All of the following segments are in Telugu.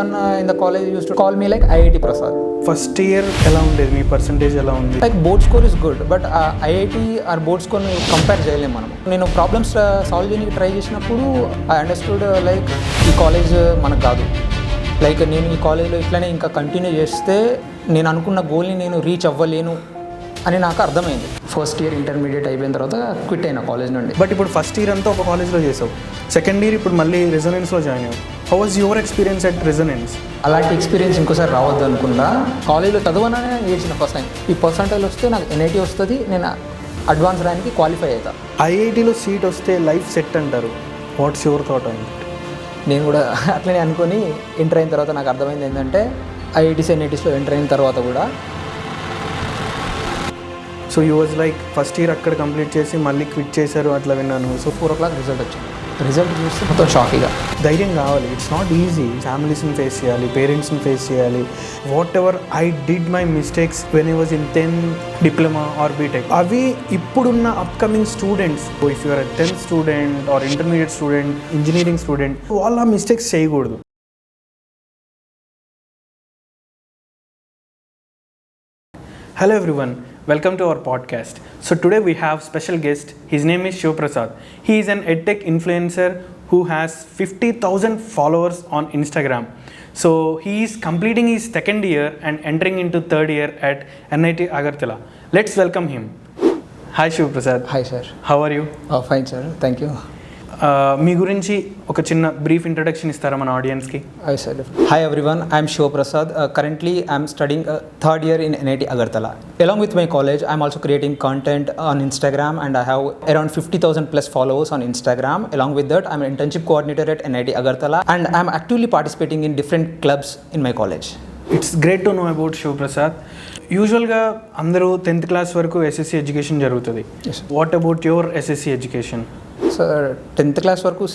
everyone in the college used to call me like IIT Prasad. First year ఎలా ఉండేది, మీ పర్సంటేజ్ ఎలా ఉంది? Like board score is good, but IIT or board score compare చేయలేము మనం. నేను ప్రాబ్లమ్స్ సాల్వ్ చేయడానికి ట్రై చేసినప్పుడు ఐ అండర్స్టూడ్ లైక్ ఈ కాలేజ్ మనకు కాదు. లైక్ నేను ఈ కాలేజ్లో ఇట్లానే ఇంకా కంటిన్యూ చేస్తే నేను అనుకున్న గోల్ని నేను రీచ్ అవ్వలేను అని నాకు అర్థమైంది. ఫస్ట్ ఇయర్ ఇంటర్మీడియట్ అయిపోయిన తర్వాత క్విట్ అయినా కాలేజ్ నుండి. బట్ ఇప్పుడు ఫస్ట్ ఇయర్ అంతా ఒక కాలేజ్లో చేసావు, సెకండ్ ఇయర్ ఇప్పుడు మళ్ళీ రెజొనెన్స్లో జాయిన్ అయ్యావు. How was your experience at resonance? అలాంటి ఎక్స్పీరియన్స్ ఇంకోసారి రావద్దు అనుకున్నా. కాలేజ్లో చదవననే ఏడ్చిన ఫస్ట్ టైం. ఈ పర్సంటేజ్ వస్తే నాకు NIT వస్తుంది, నేను అడ్వాన్స్ ర్యాంక్కి క్వాలిఫై అవుతా. IITలో సీట్ వస్తే లైఫ్ సెట్ అంటారు. What's your thought on it? నేను కూడా అట్లనే అనుకొని ఎంటర్ అయిన తర్వాత నాకు అర్థమైంది ఏంటంటే IITs NITsలో ఎంటర్ అయిన తర్వాత కూడా so you was like first year అక్కడ కంప్లీట్ చేసి మళ్ళీ క్విట్ చేశారు అట్లా విన్నాను. సో 4 o'clock రిజల్ట్ వచ్చింది. రిజల్ట్ చూస్తే మొత్తం షాకింగ్గా. ధైర్యం కావాలి, ఇట్స్ నాట్ ఈజీ. ఫ్యామిలీస్ని ఫేస్ చేయాలి, పేరెంట్స్ని ఫేస్ చేయాలి. Whatever I did my mistakes when I was in 10th diploma or BTech, అవి ఇప్పుడున్న upcoming students, if you're 10th student or intermediate student, engineering student, వాళ్ళ మిస్టేక్స్ చేయకూడదు. Hello everyone, welcome to our podcast. So today we have special guest. His name is Shiv Prasad. He is an edtech influencer who has 50,000 followers on Instagram. So he is completing his second year and entering into third year at NIT Agartala. Let's welcome him. Hi Shiv Prasad. Hi sir. How are you? Fine sir, thank you. మీ గురించి ఒక చిన్న బ్రీఫ్ ఇంట్రడక్షన్ ఇస్తారా మన ఆడియన్స్కి? Hi everyone, I am Shiv Prasad. Currently I am studying third year in NIT Agartala. Along with my college, I am also creating content on Instagram and I have around 50,000 plus followers on Instagram. Along with that, I am an internship coordinator at NIT Agartala and I am actively participating in different clubs in my college. It's great to know about Shiv Prasad. యూజువల్గా అందరూ 10th క్లాస్ వరకు SSC ఎడ్యుకేషన్ జరుగుతుంది. What about your SSC education? Sir 10th class వరకు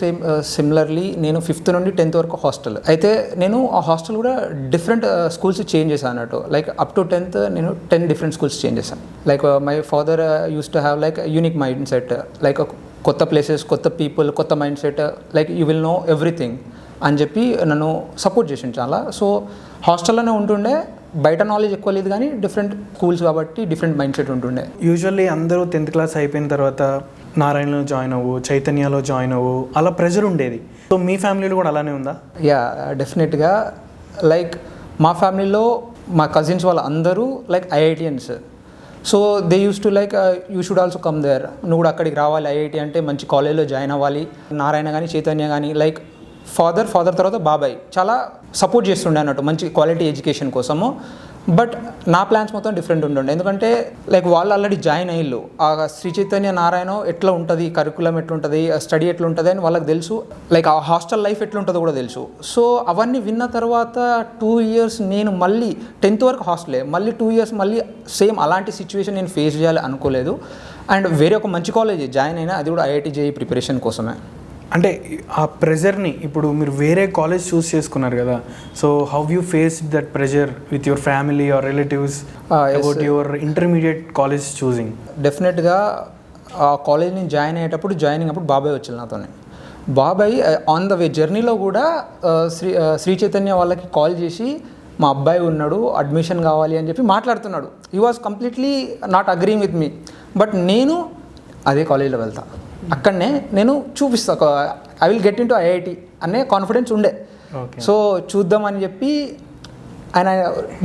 సిమిలర్లీ నేను 5th నుండి 10th వరకు హాస్టల్. అయితే నేను ఆ హాస్టల్ కూడా డిఫరెంట్ స్కూల్స్ చేంజ్ చేశాను అన్నట్టు. లైక్ అప్ టు 10th నేను 10 డిఫరెంట్ స్కూల్స్ చేంజ్ చేశాను. Like my father use to have like unique mind set, like కొత్త ప్లేసెస్, కొత్త పీపుల్, కొత్త mind set, like you will know everything అని చెప్పి నన్ను సపోర్ట్ చేసిండు చాలా. సో హాస్టల్లోనే ఉంటుండే, బయట నాలెడ్జ్ ఎక్కువ లేదు కానీ డిఫరెంట్ స్కూల్స్ కాబట్టి డిఫరెంట్ మైండ్ సెట్ ఉంటుండే. యూజువల్లీ అందరూ 10th క్లాస్ అయిపోయిన తర్వాత నారాయణలో జాయిన్ అవ్వు, చైతన్యలో జాయిన్ అవ్వు, అలా ప్రెజర్ ఉండేది. సో మీ ఫ్యామిలీలో కూడా అలానే ఉందా? యా డెఫినెట్గా. లైక్ మా ఫ్యామిలీలో మా కజిన్స్ వాళ్ళు అందరూ like IITians. So they use to like you should also come there, నువ్వు కూడా అక్కడికి రావాలి, IIT అంటే మంచి కాలేజ్లో జాయిన్ అవ్వాలి. నారాయణ కానీ చైతన్య కానీ లైక్ ఫాదర్ తర్వాత బాబాయ్ చాలా సపోర్ట్ చేస్తుండే అన్నట్టు మంచి క్వాలిటీ ఎడ్యుకేషన్ కోసము. బట్ నా ప్లాన్స్ మొత్తం డిఫరెంట్ ఉంటుండే, ఎందుకంటే లైక్ వాళ్ళు ఆల్రెడీ జాయిన్ అయ్యిళ్ళు. ఆ శ్రీ చైతన్య నారాయణ ఎట్లా ఉంటుంది, కరికులం ఎట్లుంటుంది, స్టడీ ఎట్లుంటుంది అని వాళ్ళకి తెలుసు. లైక్ ఆ హాస్టల్ లైఫ్ ఎట్లుంటుందో కూడా తెలుసు. సో అవన్నీ విన్న తర్వాత 2 years నేను మళ్ళీ 10th వరకు హాస్టలే, మళ్ళీ 2 years మళ్ళీ సేమ్ అలాంటి సిచ్యువేషన్ నేను ఫేస్ చేయాలి అనుకోలేదు. అండ్ వేరే ఒక మంచి కాలేజ్ జాయిన్ అయినా, అది కూడా IIT JEE ప్రిపరేషన్ కోసమే. అంటే ఆ ప్రెజర్ని ఇప్పుడు మీరు వేరే కాలేజ్ చూస్ చేసుకున్నారు కదా, so how you face that pressure with your family or relatives about your intermediate college choosing? డెఫినెట్గా ఆ కాలేజ్ నేను జాయిన్ అయ్యేటప్పుడు, జాయినింగ్ అప్పుడు బాబాయ్ వచ్చాను నాతోనే. బాబాయ్ ఆన్ ద వే జర్నీలో కూడా శ్రీ చైతన్య వాళ్ళకి కాల్ చేసి మా అబ్బాయి ఉన్నాడు, అడ్మిషన్ కావాలి అని చెప్పి మాట్లాడుతున్నాడు. He was completely not agreeing with me. But నేను అదే కాలేజ్లో వెళ్తా, అక్కడనే నేను చూపిస్తా, I will get in to IIT అనే కాన్ఫిడెన్స్ ఉండే. సో చూద్దామని చెప్పి ఆయన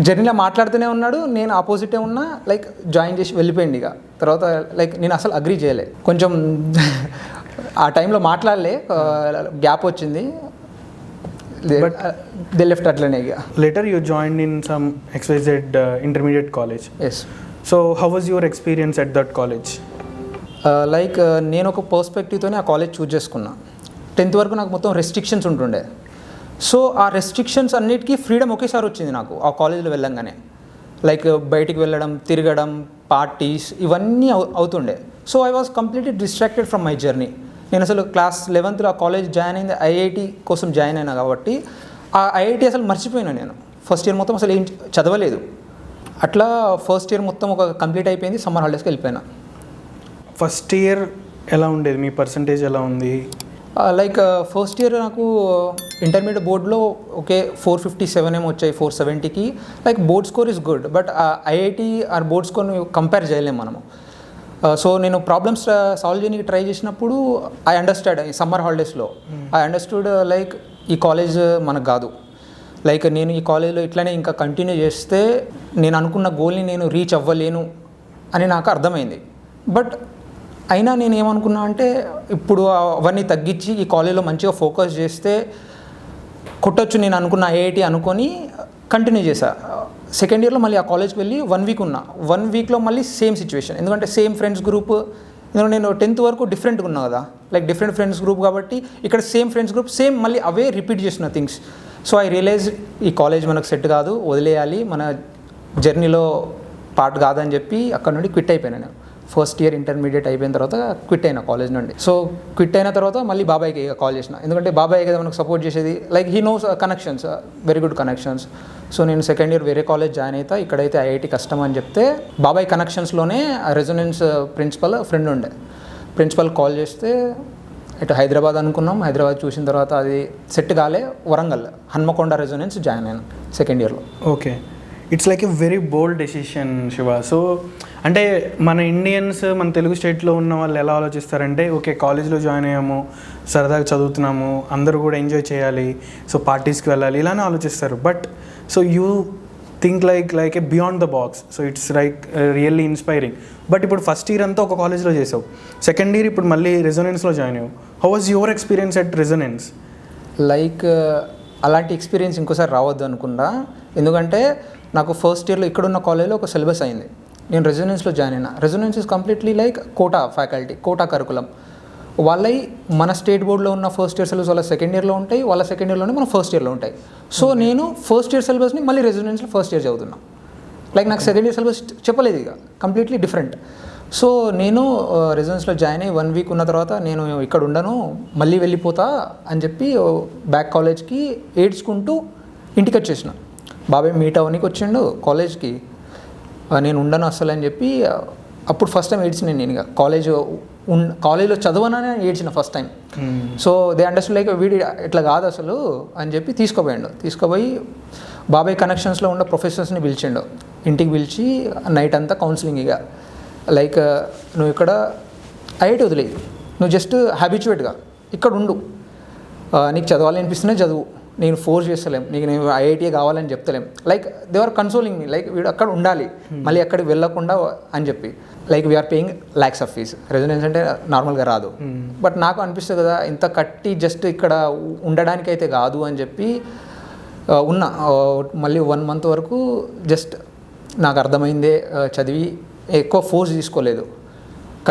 జర్నీలో మాట్లాడుతూనే ఉన్నాడు, నేను ఆపోజిటే ఉన్నా. లైక్ జాయిన్ చేసి వెళ్ళిపోయింది. ఇక తర్వాత లైక్ నేను అసలు అగ్రీ చేయలే, కొంచెం ఆ టైంలో మాట్లాడలే, గ్యాప్ వచ్చింది. దే లెఫ్ట్ అట్లనే. ఇక later you join in some XYZ intermediate college. Yes. So how was your experience at that college? Like నేను ఒక పర్స్పెక్టివ్తోనే ఆ కాలేజ్ చూస్ చేసుకున్నా. 10th వరకు నాకు మొత్తం రెస్ట్రిక్షన్స్ ఉంటుండే. సో ఆ రెస్ట్రిక్షన్స్ అన్నిటికీ ఫ్రీడమ్ ఒకేసారి వచ్చింది నాకు ఆ కాలేజ్లో వెళ్ళంగానే. లైక్ బయటికి వెళ్ళడం, తిరగడం, పార్టీస్ ఇవన్నీ అవుతుండే. So I was completely distracted from my journey. నేను అసలు క్లాస్ 11th ఆ కాలేజ్ జాయిన్ అయింది IIT కోసం జాయిన్ అయినా కాబట్టి ఆ IIT అసలు మర్చిపోయినా నేను. ఫస్ట్ ఇయర్ మొత్తం అసలు ఏం చదవలేదు. అట్లా ఫస్ట్ ఇయర్ మొత్తం ఒక కంప్లీట్ అయిపోయింది, సమ్మర్ హాలిడేస్కి వెళ్ళిపోయినా. ఫస్ట్ ఇయర్ ఎలా ఉండేది, మీ పర్సంటేజ్ ఎలా ఉంది? లైక్ ఫస్ట్ ఇయర్ నాకు ఇంటర్మీడియట్ బోర్డ్లో ఓకే 457 ఏమో వచ్చాయి 470కి. Like board score is good, but IIT or board స్కోర్ని కంపేర్ చేయలేము మనము. సో నేను ప్రాబ్లమ్స్ సాల్వ్ చేయడానికి ట్రై చేసినప్పుడు ఐ అండర్స్టాండ్ ఈ సమ్మర్ హాలిడేస్లో ఐ అండర్స్టూడ్ లైక్ ఈ కాలేజ్ మనకు కాదు. లైక్ నేను ఈ కాలేజ్లో ఇట్లనే ఇంకా కంటిన్యూ చేస్తే నేను అనుకున్న గోల్ని నేను రీచ్ అవ్వలేను అని నాకు అర్థమైంది. బట్ అయినా నేను ఏమనుకున్నా అంటే ఇప్పుడు అవన్నీ తగ్గించి ఈ కాలేజ్లో మంచిగా ఫోకస్ చేస్తే కొట్టొచ్చు నేను అనుకున్న ఐఐటి అనుకొని కంటిన్యూ చేశా. సెకండ్ ఇయర్లో మళ్ళీ ఆ కాలేజ్కి వెళ్ళి 1 వీక్ ఉన్నా. 1 వీక్లో మళ్ళీ సేమ్ సిచ్యువేషన్, ఎందుకంటే సేమ్ ఫ్రెండ్స్ గ్రూప్. ఎందుకంటే నేను 10th వరకు డిఫరెంట్గా ఉన్నా కదా, లైక్ డిఫరెంట్ ఫ్రెండ్స్ గ్రూప్ కాబట్టి ఇక్కడ సేమ్ ఫ్రెండ్స్ గ్రూప్ సేమ్ మళ్ళీ అవే రిపీట్ చేసిన థింగ్స్. సో ఐ రియలైజ్ ఈ కాలేజ్ మనకు సెట్ కాదు, వదిలేయాలి, మన జర్నీలో పార్ట్ కాదని చెప్పి అక్కడ నుండి క్విట్ అయిపోయాను నేను. ఫస్ట్ ఇయర్ ఇంటర్మీడియట్ అయిపోయిన తర్వాత క్విట్ అయినా కాలేజ్ నుండి. సో క్విట్ అయిన తర్వాత మళ్ళీ బాబాయ్కి కాల్ చేసిన, ఎందుకంటే బాబాయ్ కదా మనకు సపోర్ట్ చేసేది. Like he knows connections, very good connections. So నేను సెకండ్ ఇయర్ వేరే కాలేజ్ జాయిన్ అవుతా, ఇక్కడైతే ఐఐటి కష్టం అని చెప్తే బాబాయ్ కనెక్షన్స్లోనే రెజొనెన్స్ ప్రిన్సిపల్ ఫ్రెండ్ ఉండే, ప్రిన్సిపల్ కాల్ చేస్తే ఇటు హైదరాబాద్ అనుకున్నాం. హైదరాబాద్ చూసిన తర్వాత అది సెట్ కాలే, వరంగల్ హన్మకొండ రెజొనెన్స్ జాయిన్ అయ్యాను సెకండ్ ఇయర్లో. Okay, it's like a very bold decision Shiva. So అంటే మన ఇండియన్స్, మన తెలుగు స్టేట్లో ఉన్న వాళ్ళు ఎలా ఆలోచిస్తారంటే ఓకే కాలేజ్లో జాయిన్ అయ్యాము, సరదాగా చదువుతున్నాము, అందరూ కూడా ఎంజాయ్ చేయాలి, సో పార్టీస్కి వెళ్ళాలి, ఇలానే ఆలోచిస్తారు. But so you think like A beyond the box. So it's like really inspiring. But ఇప్పుడు ఫస్ట్ ఇయర్ అంతా ఒక కాలేజ్లో చేసావు, సెకండ్ ఇయర్ ఇప్పుడు మళ్ళీ రెజొనెన్స్లో జాయిన్ అయ్యావు. How was your experience at resonance? Like అలాంటి ఎక్స్పీరియన్స్ ఇంకోసారి రావద్దు అనుకున్నా, ఎందుకంటే నాకు ఫస్ట్ ఇయర్లో ఇక్కడున్న కాలేజ్లో ఒక సిలబస్ అయింది, నేను రెజొనెన్స్లో జాయిన్ అయినా. Resonance is completely like Kota faculty, Kota curriculum. వాళ్ళవి మన స్టేట్ బోర్డులో ఉన్న ఫస్ట్ ఇయర్ సిలబస్ వాళ్ళ సెకండ్ ఇయర్లో ఉంటాయి, వాళ్ళ సెకండ్ ఇయర్లోనే మన ఫస్ట్ ఇయర్లో ఉంటాయి. సో నేను ఫస్ట్ ఇయర్ సిలబస్ని మళ్ళీ రెజొనెన్స్లో ఫస్ట్ ఇయర్ చదువుతున్నా. లైక్ నాకు సెకండ్ ఇయర్ సిలబస్ చెప్పలేదు, ఇక కంప్లీట్లీ డిఫరెంట్. సో నేను రెజొనెన్స్లో జాయిన్ అయ్యి 1 వీక్ ఉన్న తర్వాత నేను ఇక్కడ ఉండను, మళ్ళీ వెళ్ళిపోతా అని చెప్పి బ్యాక్ కాలేజ్కి ఏడ్చుకుంటూ ఇంటికి వచ్చేసిన. బాబాయ్ మీట్ అవ్వడానికి వచ్చిండు కాలేజ్కి, నేను ఉండను అసలు అని చెప్పి అప్పుడు ఫస్ట్ టైం ఏడ్చిన నేను. ఇక కాలేజ్లో చదవనని ఏడ్చిన first time. So they understand like వీడి ఇట్లా కాదు అసలు అని చెప్పి తీసుకుపోయి బాబాయ్ కనెక్షన్స్లో ఉన్న ప్రొఫెసర్స్ని పిలిచిండు, ఇంటికి పిలిచి నైట్ అంతా కౌన్సిలింగ్. ఇక లైక్ నువ్వు ఇక్కడ ఐఐటి వదిలేదు, నువ్వు జస్ట్ హ్యాబిచువేట్గా ఇక్కడ ఉండు, నీకు చదవాలనిపిస్తేనే చదువు, నేను ఫోర్స్ చేస్తలేం, నీకు నేను ఐఐటీ కావాలని చెప్తలేం. Like they are consoling me, like వీడు అక్కడ ఉండాలి, మళ్ళీ అక్కడికి వెళ్ళకుండా అని చెప్పి. Like we are paying lakhs of fees, residence అంటే నార్మల్గా రాదు. బట్ నాకు అనిపిస్తుంది కదా ఇంత కట్టి జస్ట్ ఇక్కడ ఉండడానికి అయితే కాదు అని చెప్పి ఉన్నా. మళ్ళీ 1 month వరకు జస్ట్ నాకు అర్థమైందే చదివి, ఎక్కువ ఫోర్స్ తీసుకోలేదు,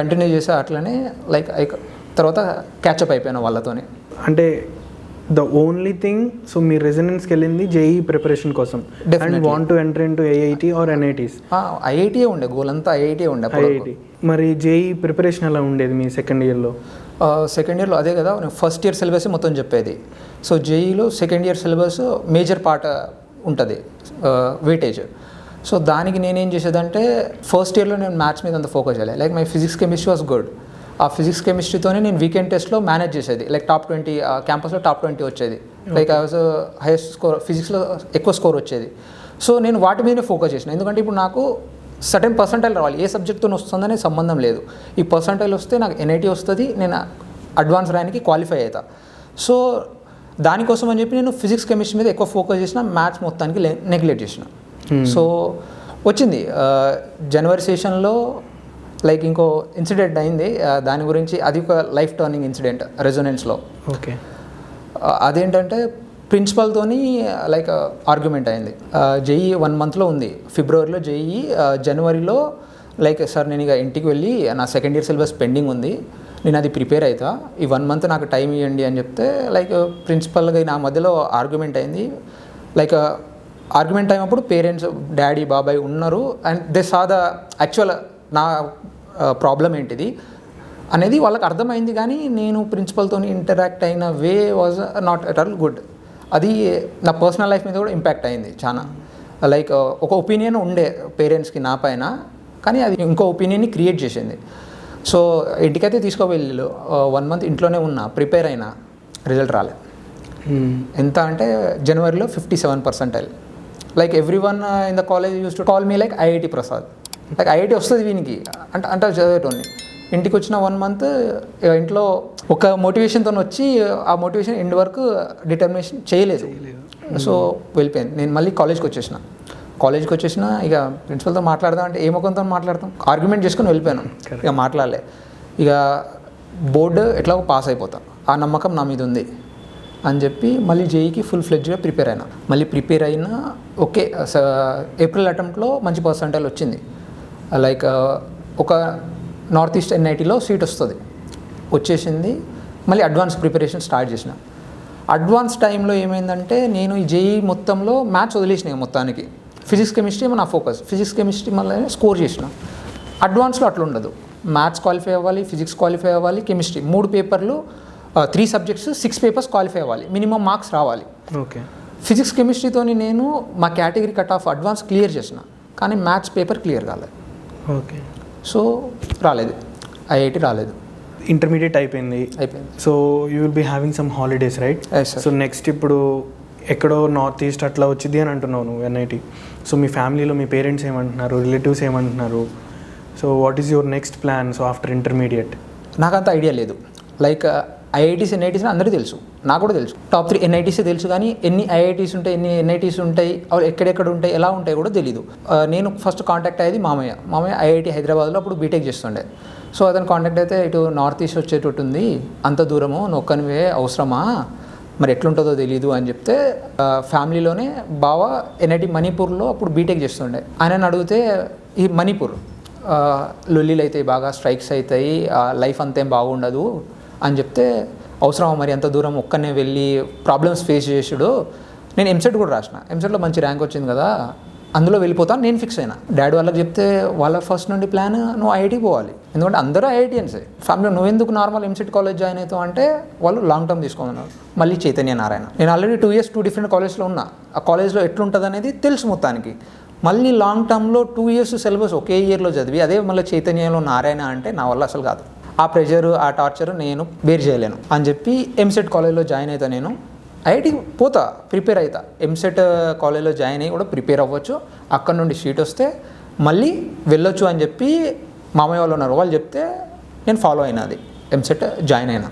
కంటిన్యూ చేసా అట్లనే. లైక్ తర్వాత క్యాచప్ అయిపోయాను వాళ్ళతోనే. అంటే ద ఓన్లీ థింగ్, సో మీరు రెసిడెన్స్కి వెళ్ళింది జేఈ ప్రిపరేషన్ కోసం, and want to enter in to IIT or NITs? ఐఐటీయే ఉండే, గోల్ అంతా ఐఐటీయే ఉండే. ఐఐటి. మరి జేఈ ప్రిపరేషన్ ఎలా ఉండేది మీ సెకండ్ ఇయర్లో? సెకండ్ ఇయర్లో అదే కదా, నేను ఫస్ట్ ఇయర్ సిలబస్ మొత్తం చెప్పేది. సో జేఈలో second year syllabus major part ఉంటుంది, వెయిటేజ్. సో దానికి నేనేం చేసేదంటే ఫస్ట్ ఇయర్లో నేను మ్యాథ్స్ మీద అంత ఫోకస్ చేయాలి. Like my physics chemistry was good. ఆ ఫిజిక్స్ కెమిస్ట్రీతోనే నేను వీకెండ్ టెస్ట్లో మేనేజ్ చేసేది. లైక్ టాప్ 20 క్యాంపస్లో టాప్ 20 వచ్చేది. Like I was highest score, ఫిజిక్స్లో ఎక్కువ స్కోర్ వచ్చేది. సో నేను వాటి మీదనే ఫోకస్ చేసిన, ఎందుకంటే ఇప్పుడు నాకు సర్టెన్ పర్సంటైల్ రావాలి, ఏ సబ్జెక్ట్తో వస్తుందనే సంబంధం లేదు. ఈ పర్సంటైల్ వస్తే నాకు ఎన్ఐటీ వస్తుంది, నేను అడ్వాన్స్ ర్యాంక్కి క్వాలిఫై అవుతా. సో దానికోసం అని చెప్పి నేను ఫిజిక్స్ కెమిస్ట్రీ మీద ఎక్కువ ఫోకస్ చేసిన, మ్యాథ్స్ మొత్తానికి నెగ్లెక్ట్ చేసిన. సో వచ్చింది జనవరి సెషన్లో లైక్ ఇంకో ఇన్సిడెంట్ అయింది, దాని గురించి. అది ఒక లైఫ్ టర్నింగ్ ఇన్సిడెంట్ రెజొనెన్స్లో. ఓకే. అదేంటంటే ప్రిన్సిపల్తోని లైక్ ఆర్గ్యుమెంట్ అయింది. జేఈ 1 monthలో ఉంది, ఫిబ్రవరిలో జేఈ, జనవరిలో లైక్ సార్ నేను ఇక ఇంటికి వెళ్ళి నా సెకండ్ ఇయర్ సిలబస్ పెండింగ్ ఉంది, నేను అది ప్రిపేర్ అవుతా, ఈ 1 month నాకు టైం ఇవ్వండి అని చెప్తే లైక్ ప్రిన్సిపల్గా నా మధ్యలో ఆర్గ్యుమెంట్ అయింది. లైక్ ఆర్గ్యుమెంట్ అయినప్పుడు పేరెంట్స్, డాడీ, బాబాయ్ ఉన్నారు, and they saw the actual నా ప్రాబ్లం ఏంటిది అనేది వాళ్ళకి అర్థమైంది. కానీ నేను ప్రిన్సిపల్తో ఇంటరాక్ట్ అయిన way was not at all good. అది నా పర్సనల్ లైఫ్ మీద కూడా ఇంపాక్ట్ అయింది చాలా. లైక్ ఒక ఒపీనియన్ ఉండే పేరెంట్స్కి నా పైన, కానీ అది ఇంకో ఒపీనియన్ని క్రియేట్ చేసింది. సో ఇంటికైతే తీసుకోవెళ్ళు 1 month ఇంట్లోనే ఉన్నా, ప్రిపేర్ అయినా, రిజల్ట్ రాలే. ఎంత అంటే జనవరిలో 57%. Like every one in the college use to call me like IIT Prasad. Like IIT వస్తుంది వీనికి అంటే చదివేటోని. ఇంటికి వచ్చిన 1 month ఇంట్లో ఒక మోటివేషన్తో వచ్చి ఆ మోటివేషన్ ఎండ్ వరకు డిటర్మినేషన్ చేయలేదు. సో వెళ్ళిపోయింది. నేను మళ్ళీ కాలేజ్కి వచ్చేసిన ఇక ప్రిన్సిపల్తో మాట్లాడదాం అంటే ఏ ముఖంతో మాట్లాడతాం, ఆర్గ్యుమెంట్ చేసుకుని వెళ్ళిపోయాను. ఇక మాట్లాడలే. ఇక బోర్డు ఎట్లాగో పాస్ అయిపోతాం, ఆ నమ్మకం నా మీద ఉంది అని చెప్పి మళ్ళీ జేఈకి ఫుల్ ఫ్లెడ్జ్గా ప్రిపేర్ అయినా. మళ్ళీ ప్రిపేర్ అయినా ఓకే, ఏప్రిల్ అటెంప్ట్లో మంచి పర్సంటేజ్ వచ్చింది. లైక్ ఒక నార్త్ ఈస్ట్ ఎన్ఐటీలో సీట్ వచ్చేసింది. మళ్ళీ అడ్వాన్స్ ప్రిపరేషన్ స్టార్ట్ చేసిన. అడ్వాన్స్ టైంలో ఏమైందంటే నేను ఈ జేఈ మొత్తంలో మ్యాథ్స్ వదిలేసినాయి మొత్తానికి. ఫిజిక్స్ కెమిస్ట్రీ నా ఫోకస్. ఫిజిక్స్ కెమిస్ట్రీ మళ్ళీ స్కోర్ చేసిన. అడ్వాన్స్లో అట్లా ఉండదు. మ్యాథ్స్ క్వాలిఫై అవ్వాలి, ఫిజిక్స్ క్వాలిఫై అవ్వాలి, కెమిస్ట్రీ 3 పేపర్లు 3 subjects 6 papers క్వాలిఫై అవ్వాలి, మినిమం మార్క్స్ రావాలి. ఓకే. ఫిజిక్స్ కెమిస్ట్రీతో నేను మా category cut off advance clear చేసిన, కానీ మ్యాథ్స్ పేపర్ క్లియర్ కాలేదు. ఓకే. సో రాలేదు, ఐఐటి రాలేదు. ఇంటర్మీడియట్ అయిపోయింది. So you will be having some holidays, right? So next ఇప్పుడు ఎక్కడో నార్త్ ఈస్ట్ అట్లా వచ్చింది అని అంటున్నావు నువ్వు ఎన్ఐటి. సో మీ ఫ్యామిలీలో మీ పేరెంట్స్ ఏమంటున్నారు, రిలేటివ్స్ ఏమంటున్నారు? So what is your next plan so after intermediate? నాకంత ఐడియా లేదు. లైక్ ఐఐటీస్ ఎన్ఐటీస్ అందరికీ తెలుసు, నాకు కూడా తెలుసు. టాప్ 3 ఎన్ఐటీసే తెలుసు, కానీ ఎన్ని ఐఐటీస్ ఉంటాయి, ఎన్ని ఎన్ఐటీస్ ఉంటాయి, ఎక్కడెక్కడ ఉంటాయి, ఎలా ఉంటాయి కూడా తెలీదు. నేను ఫస్ట్ కాంటాక్ట్ అయ్యేది మామయ్య ఐఐటి హైదరాబాద్లో అప్పుడు బీటెక్ చేస్తుండే. సో అతను కాంటాక్ట్ అయితే ఇటు నార్త్ ఈస్ట్ వచ్చేటట్టు ఉంది, అంత దూరము నొక్కనివే అవసరమా, మరి ఎట్లుంటుందో తెలీదు అని చెప్తే ఫ్యామిలీలోనే బావ ఎన్ఐటి మణిపూర్లో అప్పుడు బీటెక్ చేస్తుండే. ఆయనని అడిగితే ఈ మణిపూర్ లొల్లీలు అవుతాయి, బాగా స్ట్రైక్స్ అవుతాయి, లైఫ్ అంతేం బాగుండదు అని చెప్తే అవసరమా మరి అంత దూరం ఒక్కనే వెళ్ళి ప్రాబ్లమ్స్ ఫేస్ చేసుడు. నేను ఎంసెట్ కూడా రాసిన, ఎంసెట్లో మంచి ర్యాంక్ వచ్చింది కదా, అందులో వెళ్ళిపోతాను నేను ఫిక్స్ అయినా. డాడీ వాళ్ళకి చెప్తే వాళ్ళ ఫస్ట్ నుండి ప్లాన్ నువ్వు ఐఐటీకి పోవాలి, ఎందుకంటే అందరూ ఐఐటియన్సే ఫ్యామిలీ. నువ్వెందుకు నార్మల్ ఎంసెట్ కాలేజ్ జాయిన్ అవుతావు అంటే వాళ్ళు లాంగ్ టర్మ్ తీసుకున్నారు. మళ్ళీ చైతన్య నారాయణ, నేను ఆల్రెడీ 2 years 2 different కాలేజ్లో ఉన్నా, ఆ కాలేజ్లో ఎట్లుంటుంది అనేది తెలుసు మొత్తానికి. మళ్ళీ లాంగ్ టర్మ్లో 2 years సిలబస్ ఒకే ఇయర్లో చదివి అదే మళ్ళీ చైతన్యలో నారాయణ అంటే నా వల్ల అసలు కాదు. ఆ ప్రెషర్ ఆ టార్చర్ నేను బేర్ చేయలేను అని చెప్పి ఎంసెట్ కాలేజ్లో జాయిన్ అవుతా. నేను ఐఐటికి పోతా, ప్రిపేర్ అవుతా, ఎంసెట్ కాలేజ్లో జాయిన్ అయ్యి కూడా ప్రిపేర్ అవ్వచ్చు, అక్కడ నుండి సీట్ వస్తే మళ్ళీ వెళ్ళొచ్చు అని చెప్పి మామయ్య వాళ్ళు ఉన్నారు, వాళ్ళు చెప్తే నేను ఫాలో అయినా, అది ఎంసెట్ జాయిన్ అయినా.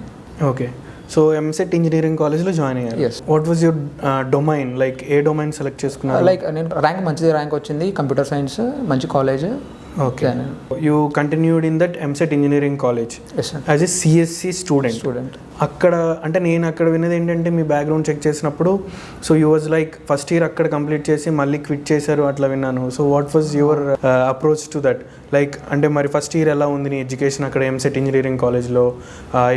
ఓకే. సో ఎంసెట్ ఇంజనీరింగ్ కాలేజ్లో జాయిన్ అయ్యారు. Yes. What was your domain, like ఏ డొమైన్ సెలెక్ట్ చేసుకున్నారు? లైక్ నేను మంచి ర్యాంక్ వచ్చింది, కంప్యూటర్ సైన్స్, మంచి college. Okay. You continued in that EAMCET engineering college as a CSE student. అక్కడ అంటే నేను అక్కడ విన్నది ఏంటంటే మీ బ్యాక్గ్రౌండ్ చెక్ చేసినప్పుడు so you was like first year అక్కడ కంప్లీట్ చేసి మళ్ళీ క్విట్ చేశారు అట్లా విన్నాను. So what was your approach to that? Like అంటే మరి ఫస్ట్ ఇయర్ ఎలా ఉంది నీ ఎడ్యుకేషన్ అక్కడ ఎంసెట్ ఇంజనీరింగ్ కాలేజ్లో,